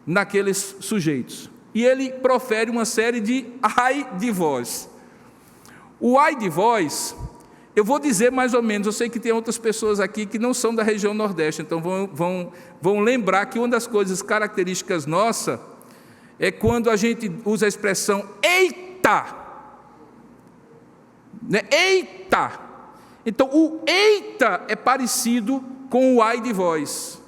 naqueles sujeitos. E ele profere uma série de ai de vós. O ai de vós, eu vou dizer mais ou menos, eu sei que tem outras pessoas aqui que não são da região Nordeste, então vão lembrar que uma das coisas características nossa é quando a gente usa a expressão eita, né? Eita! Então o eita é parecido com o ai de vós.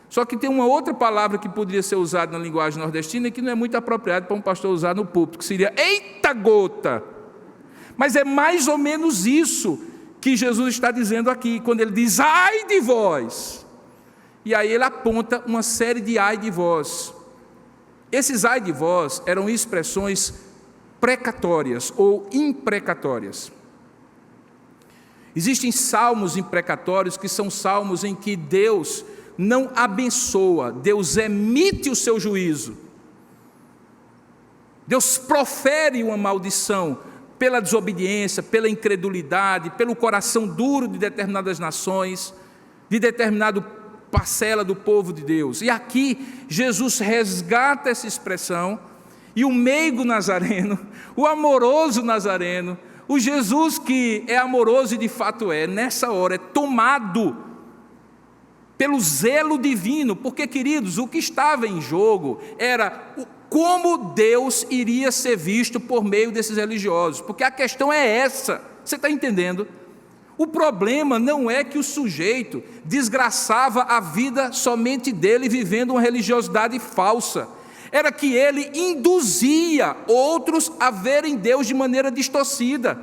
Só que tem uma outra palavra que poderia ser usada na linguagem nordestina e que não é muito apropriado para um pastor usar no púlpito, que seria eita gota. Mas é mais ou menos isso que Jesus está dizendo aqui, quando ele diz ai de vós. E aí ele aponta uma série de ai de vós. Esses ai de vós eram expressões precatórias ou imprecatórias. Existem salmos imprecatórios que são salmos em que Deus não abençoa, Deus emite o seu juízo. Deus profere uma maldição pela desobediência, pela incredulidade, pelo coração duro de determinadas nações, de determinada parcela do povo de Deus. E aqui Jesus resgata essa expressão, e o meigo nazareno, o amoroso nazareno, o Jesus que é amoroso e de fato nessa hora é tomado pelo zelo divino, porque, queridos, o que estava em jogo era como Deus iria ser visto por meio desses religiosos, porque a questão é essa, você está entendendo? O problema não é que o sujeito desgraçava a vida somente dele vivendo uma religiosidade falsa, era que ele induzia outros a verem Deus de maneira distorcida,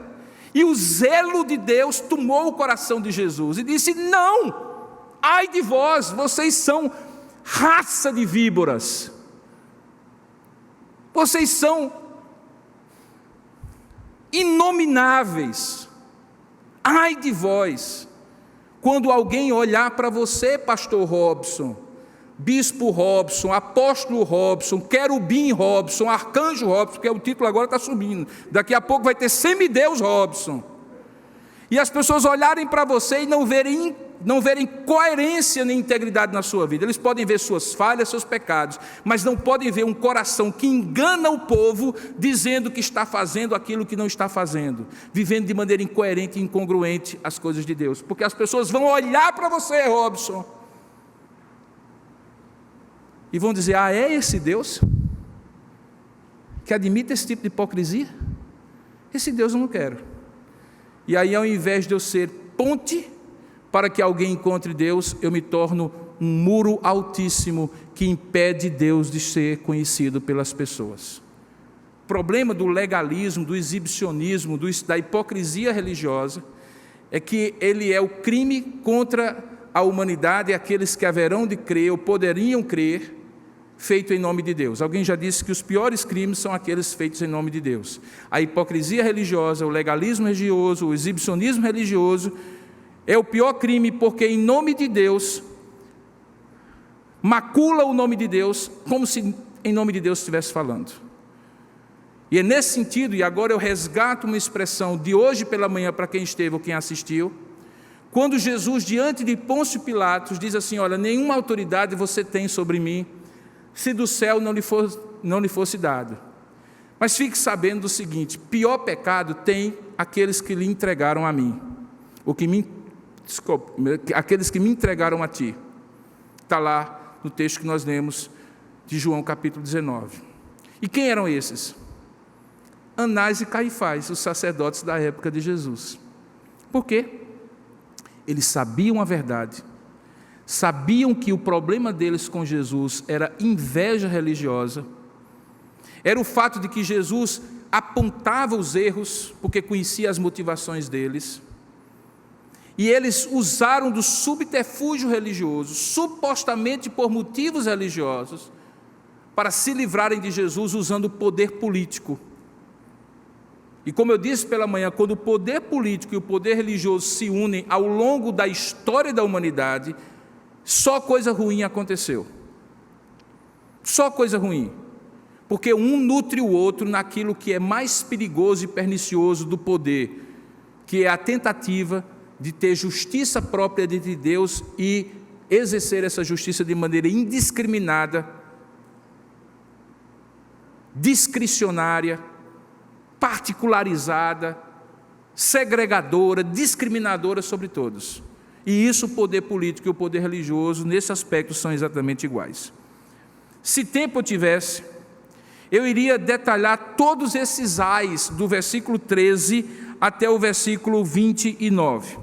e o zelo de Deus tomou o coração de Jesus e disse: não! Ai de vós, vocês são raça de víboras, vocês são inomináveis. Ai de vós, quando alguém olhar para você, pastor Robson, bispo Robson, apóstolo Robson, querubim Robson, arcanjo Robson, porque o título agora está subindo, daqui a pouco vai ter semideus Robson, e as pessoas olharem para você e não verem coerência nem integridade na sua vida. Eles podem ver suas falhas, seus pecados, mas não podem ver um coração que engana o povo, dizendo que está fazendo aquilo que não está fazendo, vivendo de maneira incoerente e incongruente as coisas de Deus, porque as pessoas vão olhar para você, Robson, e vão dizer: ah, é esse Deus que admite esse tipo de hipocrisia? Esse Deus eu não quero. E aí, ao invés de eu ser ponte para que alguém encontre Deus, eu me torno um muro altíssimo que impede Deus de ser conhecido pelas pessoas. O problema do legalismo, do exibicionismo, da hipocrisia religiosa, é que ele é o crime contra a humanidade e aqueles que haverão de crer ou poderiam crer, feito em nome de Deus. Alguém já disse que os piores crimes são aqueles feitos em nome de Deus. A hipocrisia religiosa, o legalismo religioso, o exibicionismo religioso é o pior crime, porque em nome de Deus macula o nome de Deus, como se em nome de Deus estivesse falando. E é nesse sentido, e agora eu resgato uma expressão de hoje pela manhã para quem esteve ou quem assistiu, quando Jesus, diante de Pôncio Pilatos, diz assim: olha, nenhuma autoridade você tem sobre mim, se do céu não lhe fosse dado. Mas fique sabendo do seguinte: pior pecado tem aqueles que lhe entregaram a mim, aqueles que me entregaram a ti. Está lá no texto que nós lemos de João capítulo 19. E quem eram esses? Anás e Caifás, os sacerdotes da época de Jesus. Por quê? Eles sabiam a verdade, sabiam que o problema deles com Jesus era inveja religiosa, era o fato de que Jesus apontava os erros, porque conhecia as motivações deles, e eles usaram do subterfúgio religioso, supostamente por motivos religiosos, para se livrarem de Jesus usando o poder político. E como eu disse pela manhã, quando o poder político e o poder religioso se unem ao longo da história da humanidade, só coisa ruim aconteceu. Só coisa ruim. Porque um nutre o outro naquilo que é mais perigoso e pernicioso do poder, que é a tentativa de ter justiça própria de Deus e exercer essa justiça de maneira indiscriminada, discricionária, particularizada, segregadora, discriminadora sobre todos. E isso o poder político e o poder religioso, nesse aspecto, são exatamente iguais. Se tempo eu tivesse, eu iria detalhar todos esses ais, do versículo 13 até o versículo 29.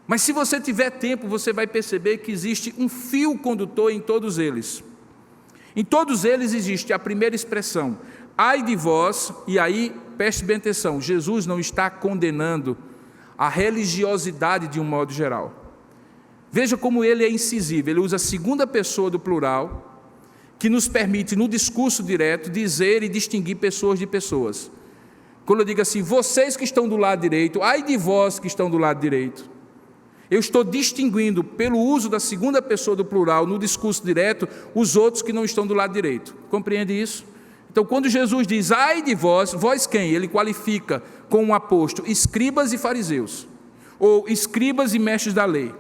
Mas se você tiver tempo, você vai perceber que existe um fio condutor em todos eles. Em todos eles existe a primeira expressão, ai de vós, e aí, preste bem atenção, Jesus não está condenando a religiosidade de um modo geral. Veja como ele é incisivo, ele usa a segunda pessoa do plural, que nos permite, no discurso direto, dizer e distinguir pessoas de pessoas. Quando eu digo assim, vocês que estão do lado direito, ai de vós que estão do lado direito, eu estou distinguindo, pelo uso da segunda pessoa do plural, no discurso direto, os outros que não estão do lado direito. Compreende isso? Então, quando Jesus diz, ai de vós, vós quem? Ele qualifica com um aposto, escribas e fariseus, ou escribas e mestres da lei.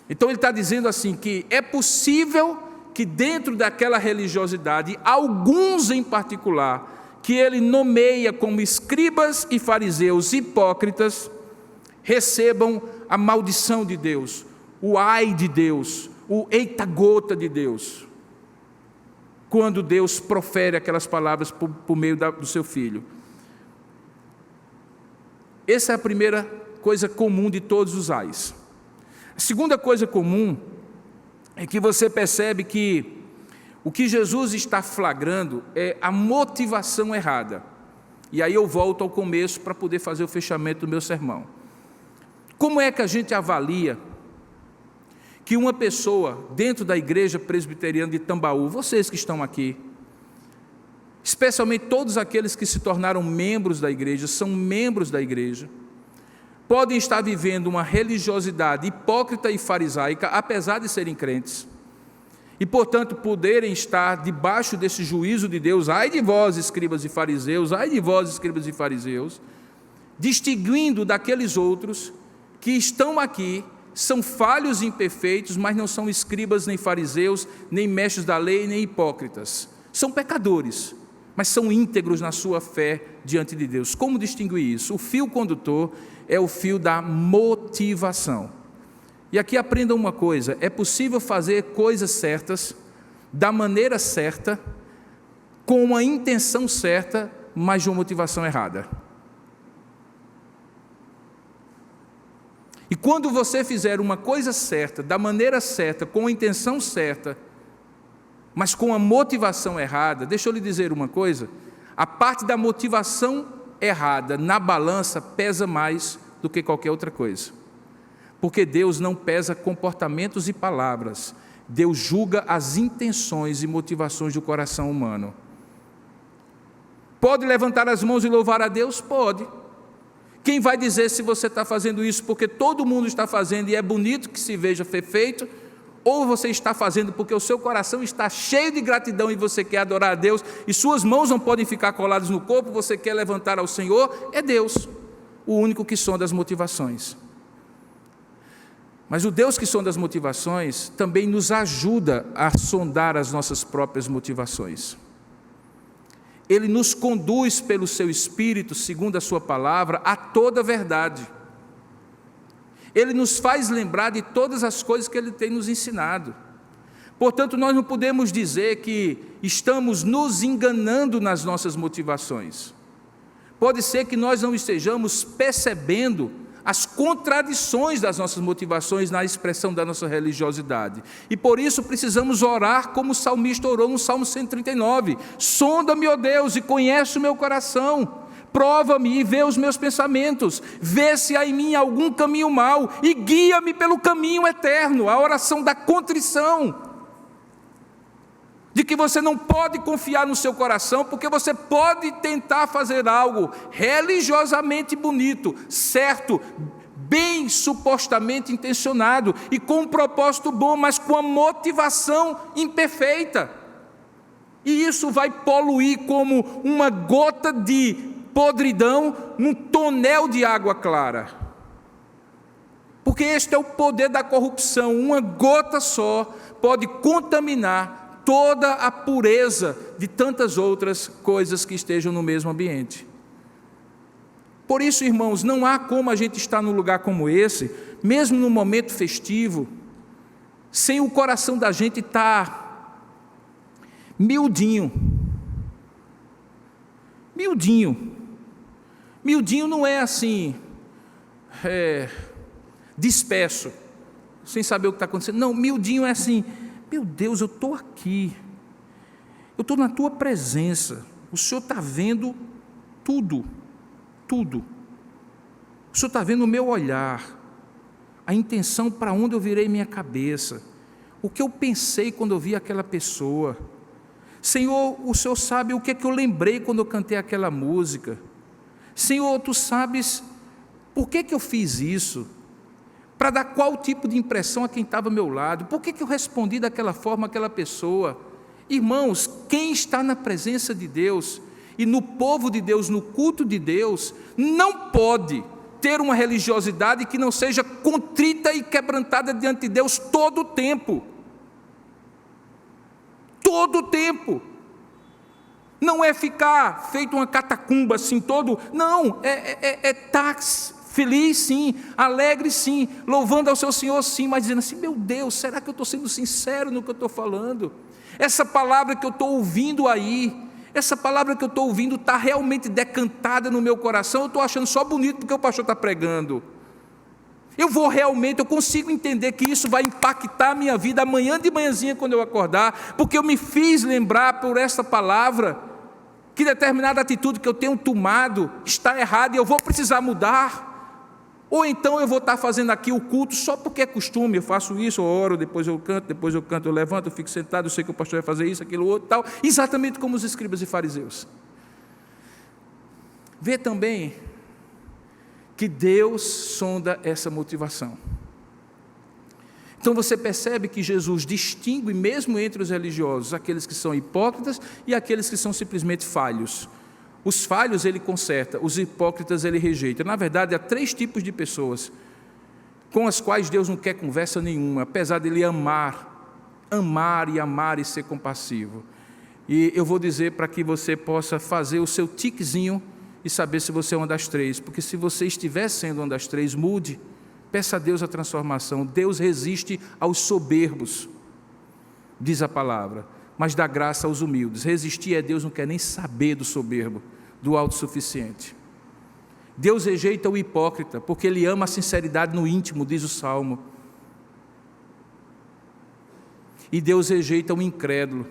Então ele está dizendo assim, que é possível que dentro daquela religiosidade, alguns em particular, que ele nomeia como escribas e fariseus hipócritas, recebam a maldição de Deus, o ai de Deus, o eita gota de Deus, quando Deus profere aquelas palavras por meio do seu Filho. Essa é a primeira coisa comum de todos os ais. A segunda coisa comum é que você percebe que o que Jesus está flagrando é a motivação errada. E aí eu volto ao começo para poder fazer o fechamento do meu sermão. Como é que a gente avalia que uma pessoa dentro da igreja presbiteriana de Tambaú, vocês que estão aqui, especialmente todos aqueles que se tornaram membros da igreja, são membros da igreja, podem estar vivendo uma religiosidade hipócrita e farisaica, apesar de serem crentes, e, portanto, poderem estar debaixo desse juízo de Deus, ai de vós, escribas e fariseus, ai de vós, escribas e fariseus, distinguindo daqueles outros que estão aqui, são falhos e imperfeitos, mas não são escribas, nem fariseus, nem mestres da lei, nem hipócritas. São pecadores, mas são íntegros na sua fé diante de Deus. Como distinguir isso? O fio condutor é o fio da motivação. E aqui aprenda uma coisa, é possível fazer coisas certas, da maneira certa, com uma intenção certa, mas de uma motivação errada. E quando você fizer uma coisa certa, da maneira certa, com a intenção certa, mas com a motivação errada, deixa eu lhe dizer uma coisa, a parte da motivação errada na balança pesa mais do que qualquer outra coisa. Porque Deus não pesa comportamentos e palavras, Deus julga as intenções e motivações do coração humano. Pode levantar as mãos e louvar a Deus? Pode. Quem vai dizer se você está fazendo isso porque todo mundo está fazendo e é bonito que se veja feito, ou você está fazendo porque o seu coração está cheio de gratidão e você quer adorar a Deus, e suas mãos não podem ficar coladas no corpo, você quer levantar ao Senhor? É Deus, o único que sonda as motivações. Mas o Deus que sonda as motivações também nos ajuda a sondar as nossas próprias motivações. Ele nos conduz pelo seu Espírito, segundo a sua palavra, a toda a verdade. Ele nos faz lembrar de todas as coisas que Ele tem nos ensinado. Portanto, nós não podemos dizer que estamos nos enganando nas nossas motivações. Pode ser que nós não estejamos percebendo as contradições das nossas motivações na expressão da nossa religiosidade. E por isso precisamos orar como o salmista orou no Salmo 139. Sonda-me, ó Deus, e conhece o meu coração. Prova-me e vê os meus pensamentos. Vê se há em mim algum caminho mau e guia-me pelo caminho eterno. A oração da contrição. De que você não pode confiar no seu coração, porque você pode tentar fazer algo religiosamente bonito, certo, bem supostamente intencionado, e com um propósito bom, mas com a motivação imperfeita. E isso vai poluir como uma gota de podridão num tonel de água clara. Porque este é o poder da corrupção, uma gota só pode contaminar toda a pureza de tantas outras coisas que estejam no mesmo ambiente. Por isso, irmãos, não há como a gente estar num lugar como esse, mesmo num momento festivo, sem o coração da gente estar miudinho. Miudinho. Miudinho não é assim, disperso, sem saber o que está acontecendo. Não, miudinho é assim: meu Deus, eu estou aqui, eu estou na tua presença, o Senhor está vendo tudo, tudo. O Senhor está vendo o meu olhar, a intenção para onde eu virei minha cabeça, o que eu pensei quando eu vi aquela pessoa. Senhor, o Senhor sabe o que é que eu lembrei quando eu cantei aquela música. Senhor, Tu sabes por que eu fiz isso, para dar qual tipo de impressão a quem estava ao meu lado, por que eu respondi daquela forma àquela pessoa. Irmãos, quem está na presença de Deus e no povo de Deus, no culto de Deus, não pode ter uma religiosidade que não seja contrita e quebrantada diante de Deus todo o tempo. Todo o tempo. Não é ficar feito uma catacumba assim todo, não, tá feliz sim, alegre sim, louvando ao seu Senhor sim, mas dizendo assim: meu Deus, será que eu estou sendo sincero no que eu estou falando? Essa palavra que eu estou ouvindo aí, essa palavra que eu estou ouvindo está realmente decantada no meu coração? Eu estou achando só bonito porque o pastor está pregando? Eu consigo entender que isso vai impactar a minha vida amanhã de manhãzinha quando eu acordar, porque eu me fiz lembrar por essa palavra que determinada atitude que eu tenho tomado está errada e eu vou precisar mudar. Ou então eu vou estar fazendo aqui o culto só porque é costume, eu faço isso, eu oro, depois eu canto, eu levanto, eu fico sentado, eu sei que o pastor vai fazer isso, aquilo, outro, tal, exatamente como os escribas e fariseus. Vê também que Deus sonda essa motivação. Então você percebe que Jesus distingue mesmo entre os religiosos, aqueles que são hipócritas e aqueles que são simplesmente falhos. Os falhos ele conserta, os hipócritas ele rejeita. Na verdade, há 3 tipos de pessoas com as quais Deus não quer conversa nenhuma, apesar de ele amar e ser compassivo. E eu vou dizer para que você possa fazer o seu tiquezinho e saber se você é uma das 3, porque se você estiver sendo uma das 3, mude, peça a Deus a transformação. Deus resiste aos soberbos, diz a palavra, mas dá graça aos humildes. Resistir a Deus não quer nem saber do soberbo, do autossuficiente. Deus rejeita o hipócrita, porque Ele ama a sinceridade no íntimo, diz o Salmo. E Deus rejeita o incrédulo,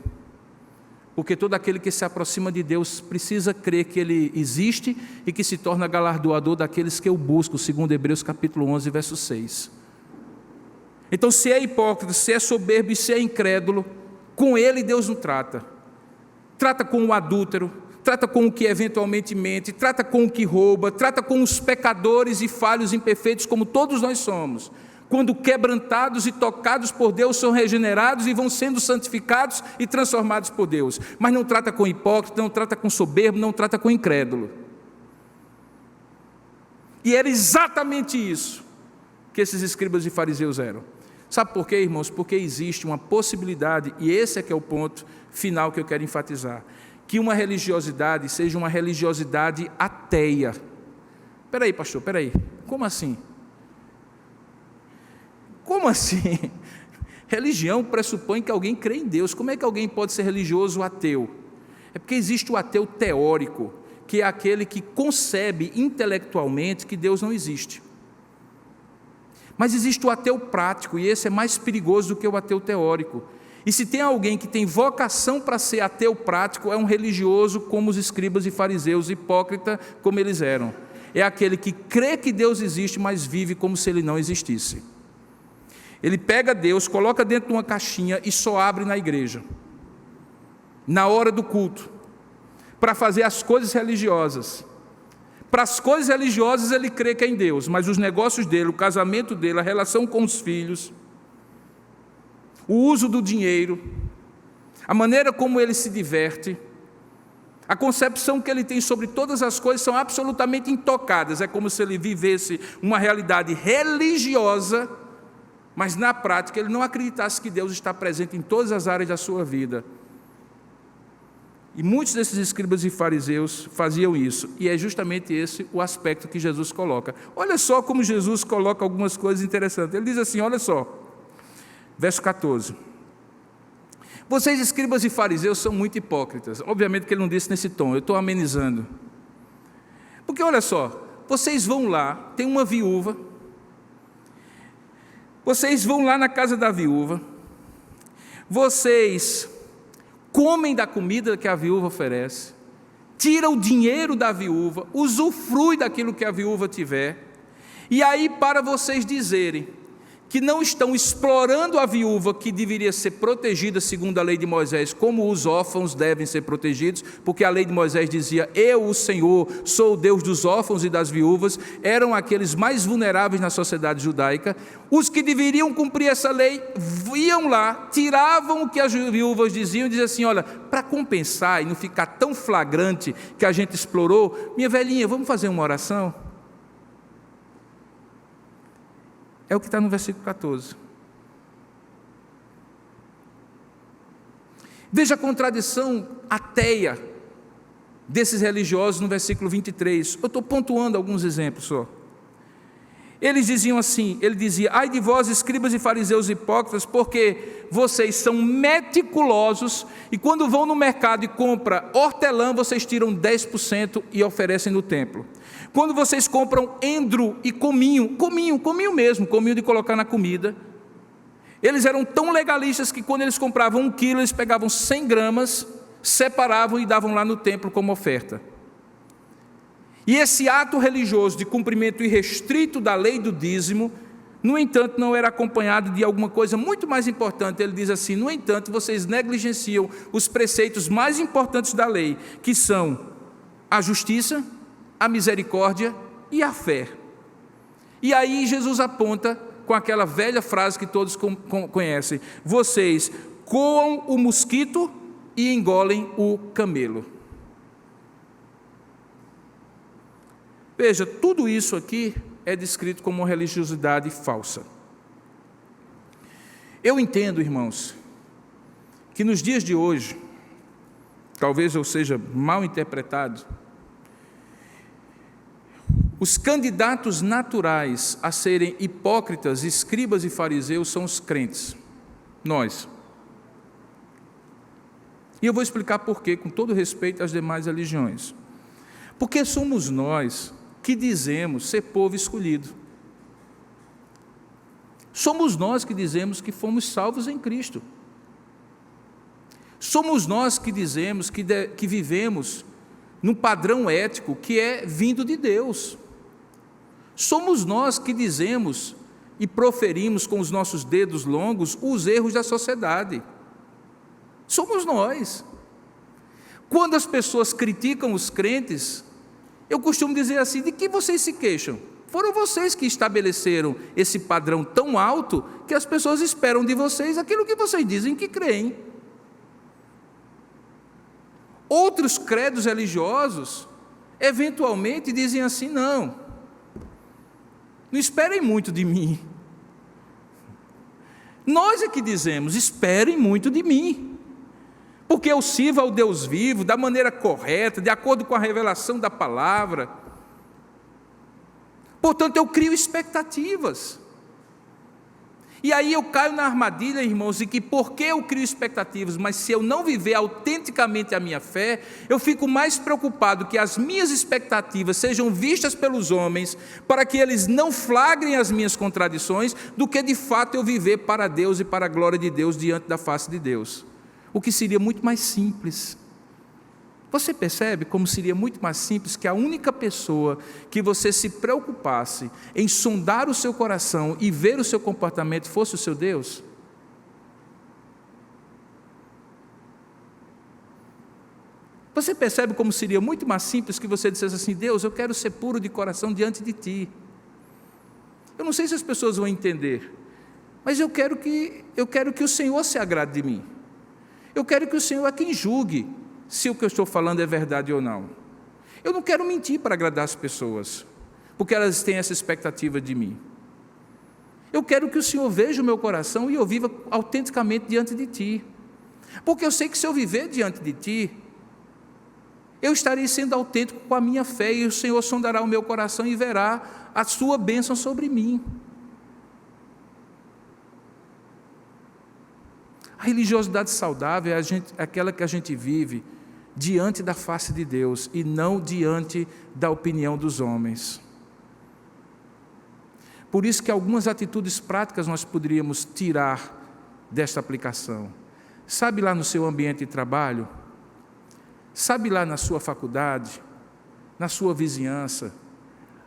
porque todo aquele que se aproxima de Deus precisa crer que Ele existe e que se torna galardoador daqueles que o buscam, segundo Hebreus capítulo 11, verso 6. Então, se é hipócrita, se é soberbo e se é incrédulo, com ele Deus não trata. Trata com o adúltero, trata com o que eventualmente mente, trata com o que rouba, trata com os pecadores e falhos imperfeitos, como todos nós somos. Quando quebrantados e tocados por Deus, são regenerados e vão sendo santificados e transformados por Deus. Mas não trata com hipócrita, não trata com soberbo, não trata com incrédulo. E era exatamente isso que esses escribas e fariseus eram. Sabe por quê, irmãos? Porque existe uma possibilidade, e esse é que é o ponto final que eu quero enfatizar, que uma religiosidade seja uma religiosidade ateia. Espera aí, pastor, espera aí. Como assim? Como assim? Religião pressupõe que alguém crê em Deus. Como é que alguém pode ser religioso ateu? É porque existe o ateu teórico, que é aquele que concebe intelectualmente que Deus não existe. Mas existe o ateu prático, e esse é mais perigoso do que o ateu teórico. E se tem alguém que tem vocação para ser ateu prático, é um religioso como os escribas e fariseus, hipócrita como eles eram. É aquele que crê que Deus existe, mas vive como se Ele não existisse. Ele pega Deus, coloca dentro de uma caixinha e só abre na igreja, na hora do culto, para fazer as coisas religiosas. Para as coisas religiosas ele crê que é em Deus, mas os negócios dele, o casamento dele, a relação com os filhos, o uso do dinheiro, a maneira como ele se diverte, a concepção que ele tem sobre todas as coisas são absolutamente intocadas. É como se ele vivesse uma realidade religiosa, mas na prática ele não acreditasse que Deus está presente em todas as áreas da sua vida. E muitos desses escribas e fariseus faziam isso, e é justamente esse o aspecto que Jesus coloca. Olha só como Jesus coloca algumas coisas interessantes. Ele diz assim, olha só, verso 14: vocês escribas e fariseus são muito hipócritas. Obviamente que ele não disse nesse tom, eu estou amenizando. Porque olha só, vocês vão lá, tem uma viúva, Vocês vão lá na casa da viúva, vocês comem da comida que a viúva oferece, tiram o dinheiro da viúva, usufrui daquilo que a viúva tiver, e aí para vocês dizerem que não estão explorando a viúva que deveria ser protegida segundo a lei de Moisés, como os órfãos devem ser protegidos, porque a lei de Moisés dizia: eu, o Senhor, sou o Deus dos órfãos e das viúvas, eram aqueles mais vulneráveis na sociedade judaica. Os que deveriam cumprir essa lei iam lá, tiravam o que as viúvas diziam e diziam assim: olha, para compensar e não ficar tão flagrante que a gente explorou, minha velhinha, vamos fazer uma oração? É o que está no versículo 14. Veja a contradição ateia desses religiosos no versículo 23. Eu estou pontuando alguns exemplos só. Eles diziam assim, ele dizia: ai de vós, escribas e fariseus hipócritas, porque vocês são meticulosos, e quando vão no mercado e compram hortelã, vocês tiram 10% e oferecem no templo. Quando vocês compram endro e cominho mesmo, cominho de colocar na comida, eles eram tão legalistas que quando eles compravam 1 quilo, eles pegavam 100 gramas, separavam e davam lá no templo como oferta. E esse ato religioso de cumprimento irrestrito da lei do dízimo, no entanto, não era acompanhado de alguma coisa muito mais importante. Ele diz assim: no entanto, vocês negligenciam os preceitos mais importantes da lei, que são a justiça, a misericórdia e a fé. E aí Jesus aponta com aquela velha frase que todos conhecem: vocês coam o mosquito e engolem o camelo. Veja, tudo isso aqui é descrito como uma religiosidade falsa. Eu entendo, irmãos, que nos dias de hoje, talvez eu seja mal interpretado, os candidatos naturais a serem hipócritas, escribas e fariseus são os crentes, nós. E eu vou explicar por quê, com todo respeito às demais religiões. Porque somos nós que dizemos ser povo escolhido. Somos nós que dizemos que fomos salvos em Cristo. Somos nós que dizemos que vivemos num padrão ético que é vindo de Deus. Somos nós que dizemos e proferimos com os nossos dedos longos os erros da sociedade. Somos nós. Quando as pessoas criticam os crentes, eu costumo dizer assim: de que vocês se queixam? Foram vocês que estabeleceram esse padrão tão alto que as pessoas esperam de vocês aquilo que vocês dizem que creem. Outros credos religiosos, eventualmente, dizem assim: não esperem muito de mim. Nós é que dizemos: esperem muito de mim. Porque eu sirvo ao Deus vivo, da maneira correta, de acordo com a revelação da palavra. Portanto, eu crio expectativas. E aí eu caio na armadilha, irmãos, de que porque eu crio expectativas, mas se eu não viver autenticamente a minha fé, eu fico mais preocupado que as minhas expectativas sejam vistas pelos homens, para que eles não flagrem as minhas contradições, do que de fato eu viver para Deus e para a glória de Deus diante da face de Deus. O que seria muito mais simples. Você percebe como seria muito mais simples que a única pessoa que você se preocupasse em sondar o seu coração e ver o seu comportamento fosse o seu Deus? Você percebe como seria muito mais simples que você dissesse assim: Deus, eu quero ser puro de coração diante de Ti. Eu não sei se as pessoas vão entender, mas eu quero que o Senhor se agrade de mim. Eu quero que o Senhor é quem julgue se o que eu estou falando é verdade ou não. Eu não quero mentir para agradar as pessoas, porque elas têm essa expectativa de mim. Eu quero que o Senhor veja o meu coração e eu viva autenticamente diante de Ti, porque eu sei que se eu viver diante de Ti, eu estarei sendo autêntico com a minha fé, e o Senhor sondará o meu coração e verá a Sua bênção sobre mim. A religiosidade saudável é aquela que a gente vive diante da face de Deus e não diante da opinião dos homens. Por isso que algumas atitudes práticas nós poderíamos tirar desta aplicação. Sabe lá no seu ambiente de trabalho? Sabe lá na sua faculdade? Na sua vizinhança?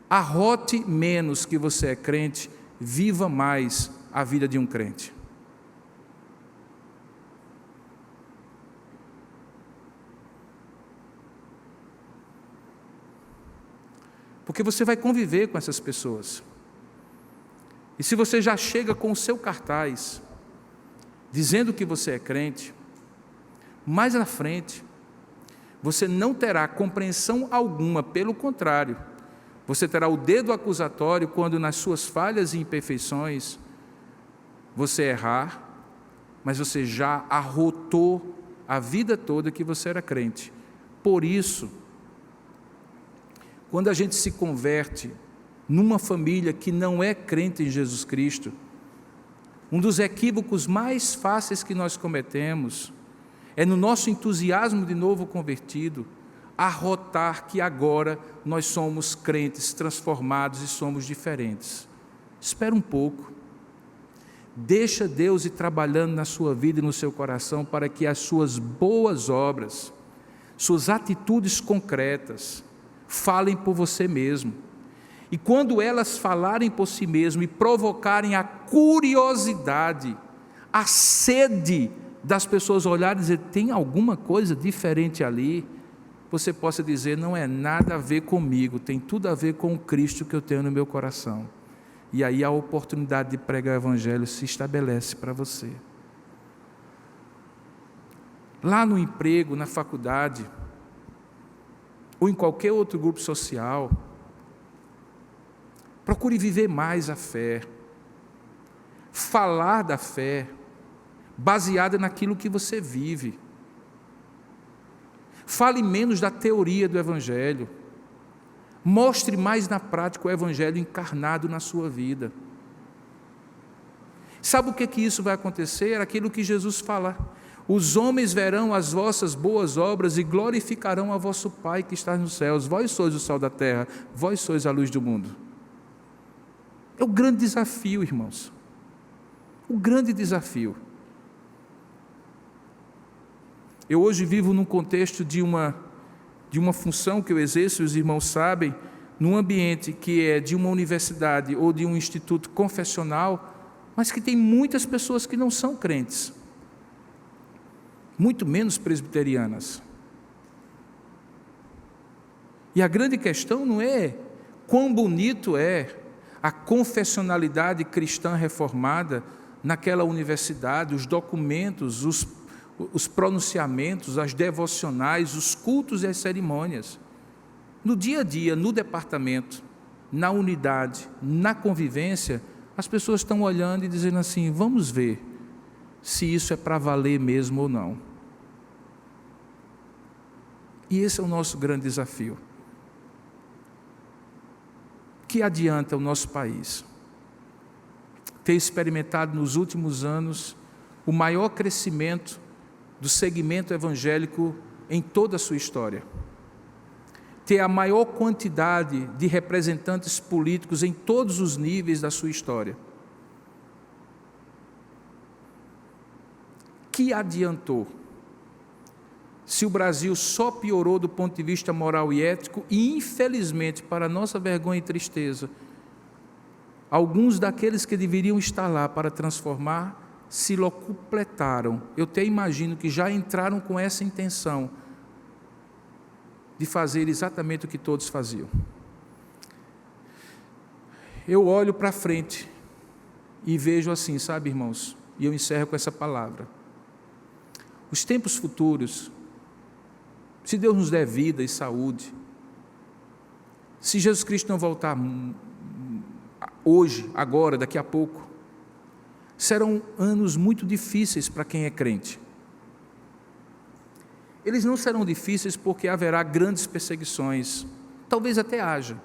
Arrote menos que você é crente, viva mais a vida de um crente. Porque você vai conviver com essas pessoas. E se você já chega com o seu cartaz, dizendo que você é crente, mais à frente, você não terá compreensão alguma, pelo contrário, você terá o dedo acusatório quando nas suas falhas e imperfeições você errar, mas você já arrotou a vida toda que você era crente. Por isso, quando a gente se converte numa família que não é crente em Jesus Cristo, um dos equívocos mais fáceis que nós cometemos é, no nosso entusiasmo de novo convertido, arrotar que agora nós somos crentes transformados e somos diferentes. Espera um pouco. Deixa Deus ir trabalhando na sua vida e no seu coração para que as suas boas obras, suas atitudes concretas, falem por você mesmo. E quando elas falarem por si mesmo e provocarem a curiosidade, a sede das pessoas olharem e dizer, tem alguma coisa diferente ali, você possa dizer, não é nada a ver comigo, tem tudo a ver com o Cristo que eu tenho no meu coração. E aí a oportunidade de pregar o Evangelho se estabelece para você. Lá no emprego, na faculdade, ou em qualquer outro grupo social, procure viver mais a fé, falar da fé, baseada naquilo que você vive. Fale menos da teoria do Evangelho, mostre mais na prática o Evangelho encarnado na sua vida. Sabe o que isso vai acontecer? Aquilo que Jesus fala, os homens verão as vossas boas obras e glorificarão a vosso Pai que está nos céus, vós sois o sal da terra, vós sois a luz do mundo. É o grande desafio, irmãos, o grande desafio. Eu hoje vivo num contexto de uma função que eu exerço, os irmãos sabem, num ambiente que é de uma universidade ou de um instituto confessional, mas que tem muitas pessoas que não são crentes, muito menos presbiterianas. E a grande questão não é quão bonito é a confessionalidade cristã reformada naquela universidade, os documentos, os pronunciamentos, as devocionais, os cultos e as cerimônias. No dia a dia, no departamento, na unidade, na convivência, as pessoas estão olhando e dizendo assim, vamos ver se isso é para valer mesmo ou não. E esse é o nosso grande desafio. Que adianta o nosso país ter experimentado nos últimos anos o maior crescimento do segmento evangélico em toda a sua história, ter a maior quantidade de representantes políticos em todos os níveis da sua história? Que adiantou se o Brasil só piorou do ponto de vista moral e ético e, infelizmente, para nossa vergonha e tristeza, alguns daqueles que deveriam estar lá para transformar se locupletaram. Eu até imagino que já entraram com essa intenção de fazer exatamente o que todos faziam. Eu olho para frente e vejo assim, sabe, irmãos, e eu encerro com essa palavra. Os tempos futuros, se Deus nos der vida e saúde, se Jesus Cristo não voltar hoje, agora, daqui a pouco, serão anos muito difíceis para quem é crente. Eles não serão difíceis porque haverá grandes perseguições, talvez até haja.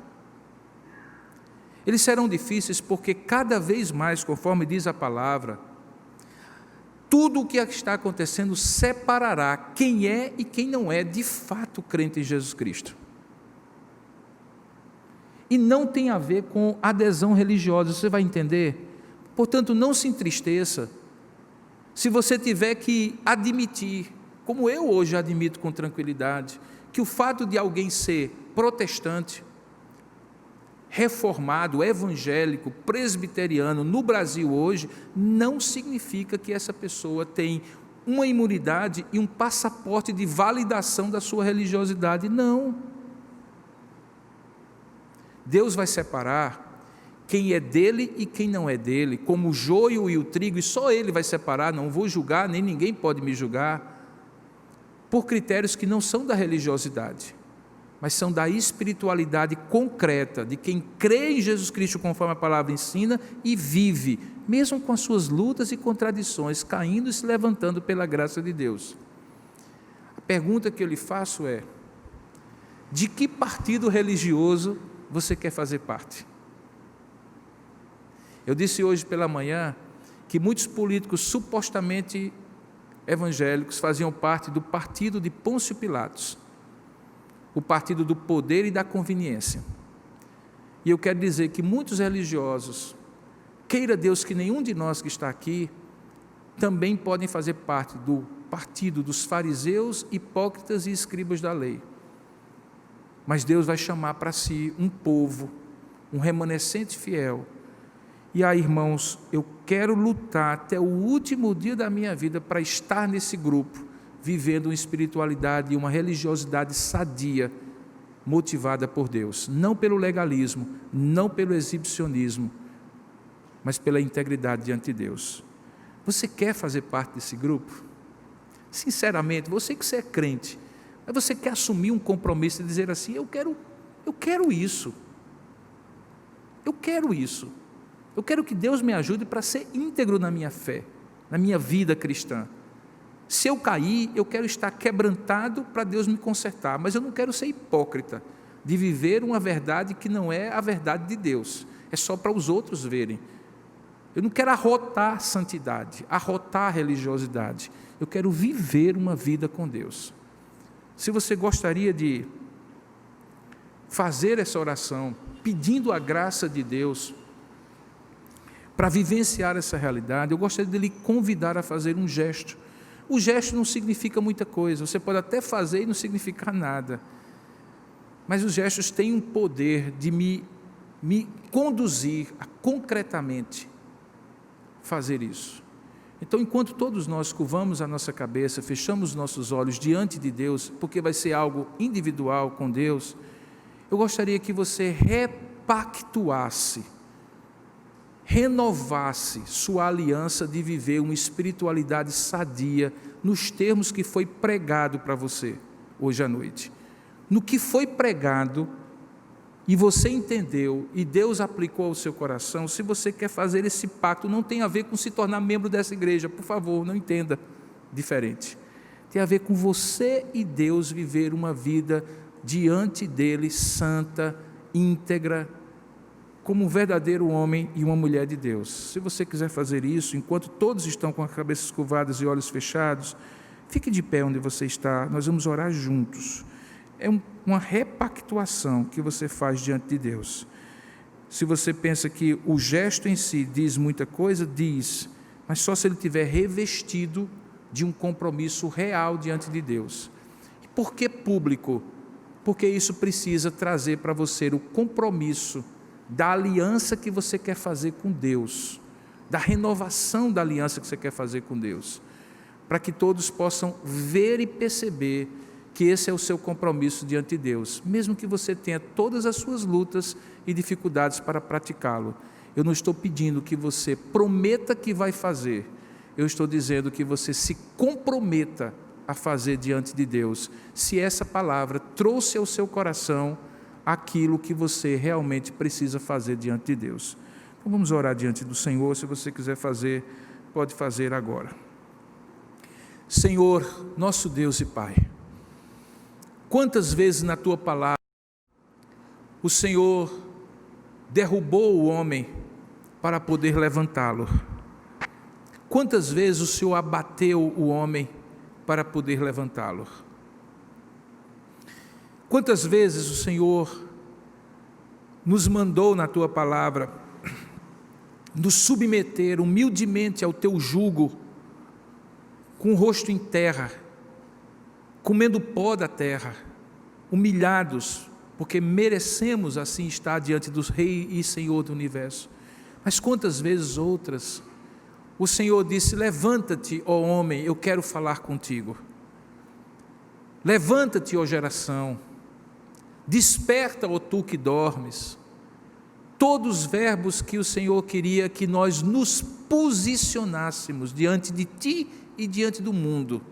Eles serão difíceis porque cada vez mais, conforme diz a palavra, tudo o que está acontecendo separará quem é e quem não é de fato crente em Jesus Cristo. e não tem a ver com adesão religiosa, você vai entender? Portanto, não se entristeça se você tiver que admitir, como eu hoje admito com tranquilidade, que o fato de alguém ser protestante, reformado, evangélico, presbiteriano no Brasil hoje, não significa que essa pessoa tem uma imunidade e um passaporte de validação da sua religiosidade. Não. Deus vai separar quem é dele e quem não é dele, como o joio e o trigo, e só ele vai separar. Não vou julgar, nem ninguém pode me julgar, por critérios que não são da religiosidade, mas são da espiritualidade concreta, de quem crê em Jesus Cristo conforme a palavra ensina e vive, mesmo com as suas lutas e contradições, caindo e se levantando pela graça de Deus. A pergunta que eu lhe faço é: de que partido religioso você quer fazer parte? Eu disse hoje pela manhã que muitos políticos supostamente evangélicos faziam parte do partido de Pôncio Pilatos, o partido do poder e da conveniência. E eu quero dizer que muitos religiosos, queira Deus que nenhum de nós que está aqui, também podem fazer parte do partido dos fariseus, hipócritas e escribas da lei. Mas Deus vai chamar para si um povo, um remanescente fiel. E aí, irmãos, eu quero lutar até o último dia da minha vida para estar nesse grupo, vivendo uma espiritualidade e uma religiosidade sadia, motivada por Deus, não pelo legalismo, não pelo exibicionismo, mas pela integridade diante de Deus. Você quer fazer parte desse grupo? Sinceramente, você que é crente, mas você quer assumir um compromisso e dizer assim: eu quero isso, eu quero isso, eu quero que Deus me ajude para ser íntegro na minha fé, na minha vida cristã. Se eu cair, eu quero estar quebrantado para Deus me consertar, mas eu não quero ser hipócrita, de viver uma verdade que não é a verdade de Deus, é só para os outros verem. Eu não quero arrotar santidade, arrotar religiosidade, eu quero viver uma vida com Deus. Se você gostaria de fazer essa oração, pedindo a graça de Deus, para vivenciar essa realidade, eu gostaria de lhe convidar a fazer um gesto. O gesto não significa muita coisa, você pode até fazer e não significar nada, mas os gestos têm um poder de me conduzir a concretamente fazer isso. Então, enquanto todos nós curvamos a nossa cabeça, fechamos nossos olhos diante de Deus, porque vai ser algo individual com Deus, eu gostaria que você repactuasse, renovasse sua aliança de viver uma espiritualidade sadia, nos termos que foi pregado para você hoje à noite. No que foi pregado, e você entendeu, e Deus aplicou ao seu coração, se você quer fazer esse pacto, não tem a ver com se tornar membro dessa igreja, por favor, não entenda diferente. Tem a ver com você e Deus viver uma vida diante dele, santa, íntegra, como um verdadeiro homem e uma mulher de Deus. Se você quiser fazer isso, enquanto todos estão com as cabeças curvadas e olhos fechados, fique de pé onde você está, nós vamos orar juntos. É uma repactuação que você faz diante de Deus. Se você pensa que o gesto em si diz muita coisa, diz, mas só se ele tiver revestido de um compromisso real diante de Deus. E por que público? Porque isso precisa trazer para você o compromisso da aliança que você quer fazer com Deus, da renovação da aliança que você quer fazer com Deus, para que todos possam ver e perceber que esse é o seu compromisso diante de Deus, mesmo que você tenha todas as suas lutas e dificuldades para praticá-lo. Eu não estou pedindo que você prometa que vai fazer, eu estou dizendo que você se comprometa a fazer diante de Deus, se essa palavra trouxe ao seu coração aquilo que você realmente precisa fazer diante de Deus. Então vamos orar diante do Senhor. Se você quiser fazer, pode fazer agora. Senhor, nosso Deus e Pai, quantas vezes na Tua palavra o Senhor derrubou o homem para poder levantá-lo? Quantas vezes o Senhor abateu o homem para poder levantá-lo? Quantas vezes o Senhor nos mandou na tua palavra nos submeter humildemente ao teu jugo, com o rosto em terra, comendo pó da terra, humilhados, porque merecemos assim estar diante do Rei e Senhor do universo. Mas quantas vezes outras, o Senhor disse: levanta-te, ó homem, eu quero falar contigo. Levanta-te, ó geração, desperta, ó tu que dormes. Todos os verbos que o Senhor queria que nós nos posicionássemos diante de ti e diante do mundo,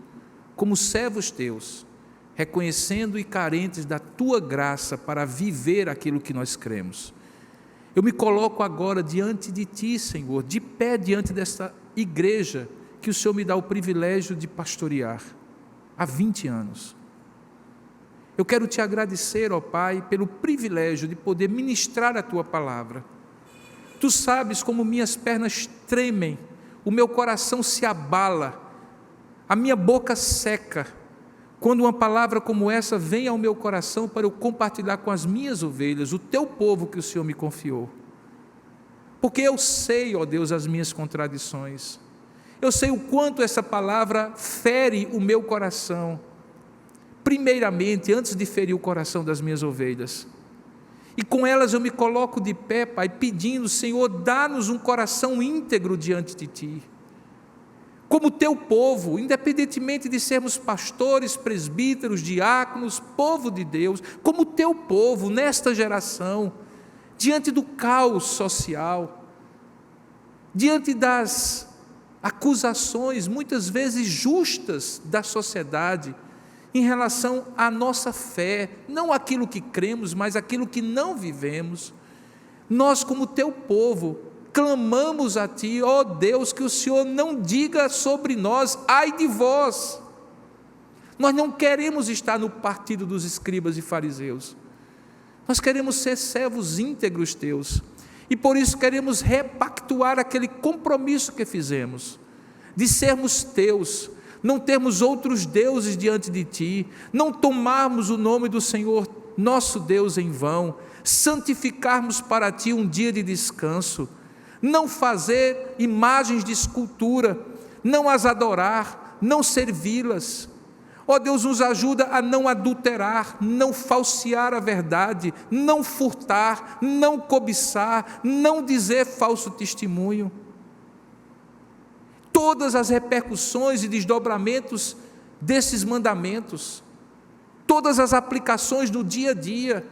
como servos teus, reconhecendo e carentes da tua graça para viver aquilo que nós cremos. Eu me coloco agora diante de ti, Senhor, de pé diante desta igreja que o Senhor me dá o privilégio de pastorear há 20 anos. Eu quero te agradecer, ó Pai, pelo privilégio de poder ministrar a tua palavra. Tu sabes como minhas pernas tremem, o meu coração se abala, a minha boca seca, quando uma palavra como essa vem ao meu coração para eu compartilhar com as minhas ovelhas, o teu povo que o Senhor me confiou. Porque eu sei, ó Deus, as minhas contradições. Eu sei o quanto essa palavra fere o meu coração. Primeiramente, antes de ferir o coração das minhas ovelhas. E com elas eu me coloco de pé, Pai, pedindo: Senhor, dá-nos um coração íntegro diante de Ti. Como Teu povo, independentemente de sermos pastores, presbíteros, diáconos, povo de Deus, como Teu povo nesta geração, diante do caos social, diante das acusações, muitas vezes justas, da sociedade, em relação à nossa fé, não aquilo que cremos, mas aquilo que não vivemos. Nós, como Teu povo, clamamos a Ti, ó Deus, que o Senhor não diga sobre nós: ai de vós. Nós não queremos estar no partido dos escribas e fariseus, nós queremos ser servos íntegros Teus, e por isso queremos repactuar aquele compromisso que fizemos, de sermos Teus, não termos outros deuses diante de Ti, não tomarmos o nome do Senhor nosso Deus em vão, santificarmos para Ti um dia de descanso, não fazer imagens de escultura, não as adorar, não servi-las. Ó Deus, nos ajuda a não adulterar, não falsear a verdade, não furtar, não cobiçar, não dizer falso testemunho. Todas as repercussões e desdobramentos desses mandamentos, todas as aplicações do dia a dia,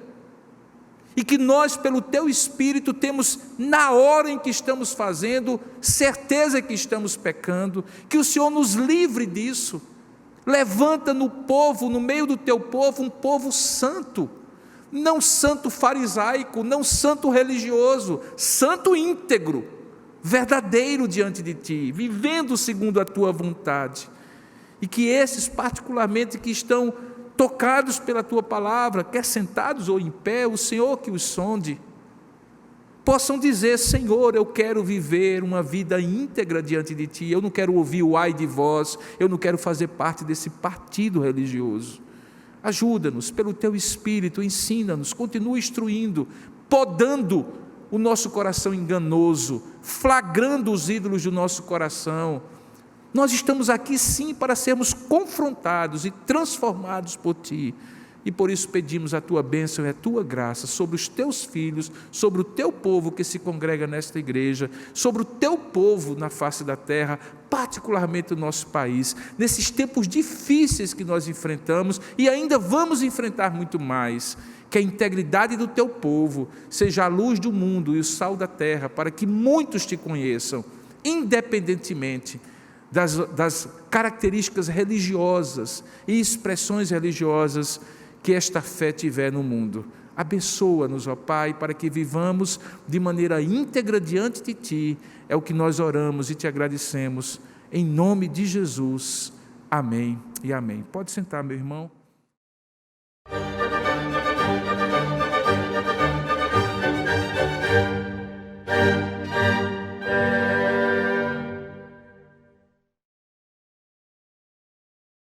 e que nós, pelo Teu Espírito, temos, na hora em que estamos fazendo, certeza que estamos pecando, que o Senhor nos livre disso. Levanta no povo, no meio do Teu povo, um povo santo, não santo farisaico, não santo religioso, santo íntegro, verdadeiro diante de Ti, vivendo segundo a Tua vontade. E que esses, particularmente, que estão tocados pela Tua palavra, quer sentados ou em pé, o Senhor que os sonde, possam dizer: Senhor, eu quero viver uma vida íntegra diante de Ti, eu não quero ouvir o ai de vós, eu não quero fazer parte desse partido religioso. Ajuda-nos pelo Teu Espírito, ensina-nos, continua instruindo, podando o nosso coração enganoso, flagrando os ídolos do nosso coração. Nós estamos aqui sim para sermos confrontados e transformados por Ti, e por isso pedimos a Tua bênção e a Tua graça sobre os Teus filhos, sobre o Teu povo que se congrega nesta igreja, sobre o Teu povo na face da terra, particularmente o nosso país, nesses tempos difíceis que nós enfrentamos e ainda vamos enfrentar muito mais. Que a integridade do Teu povo seja a luz do mundo e o sal da terra, para que muitos Te conheçam, independentemente das características religiosas e expressões religiosas que esta fé tiver no mundo. Abençoa-nos, ó Pai, para que vivamos de maneira íntegra diante de Ti. É o que nós oramos e Te agradecemos, em nome de Jesus. Amém e amém. Pode sentar, meu irmão.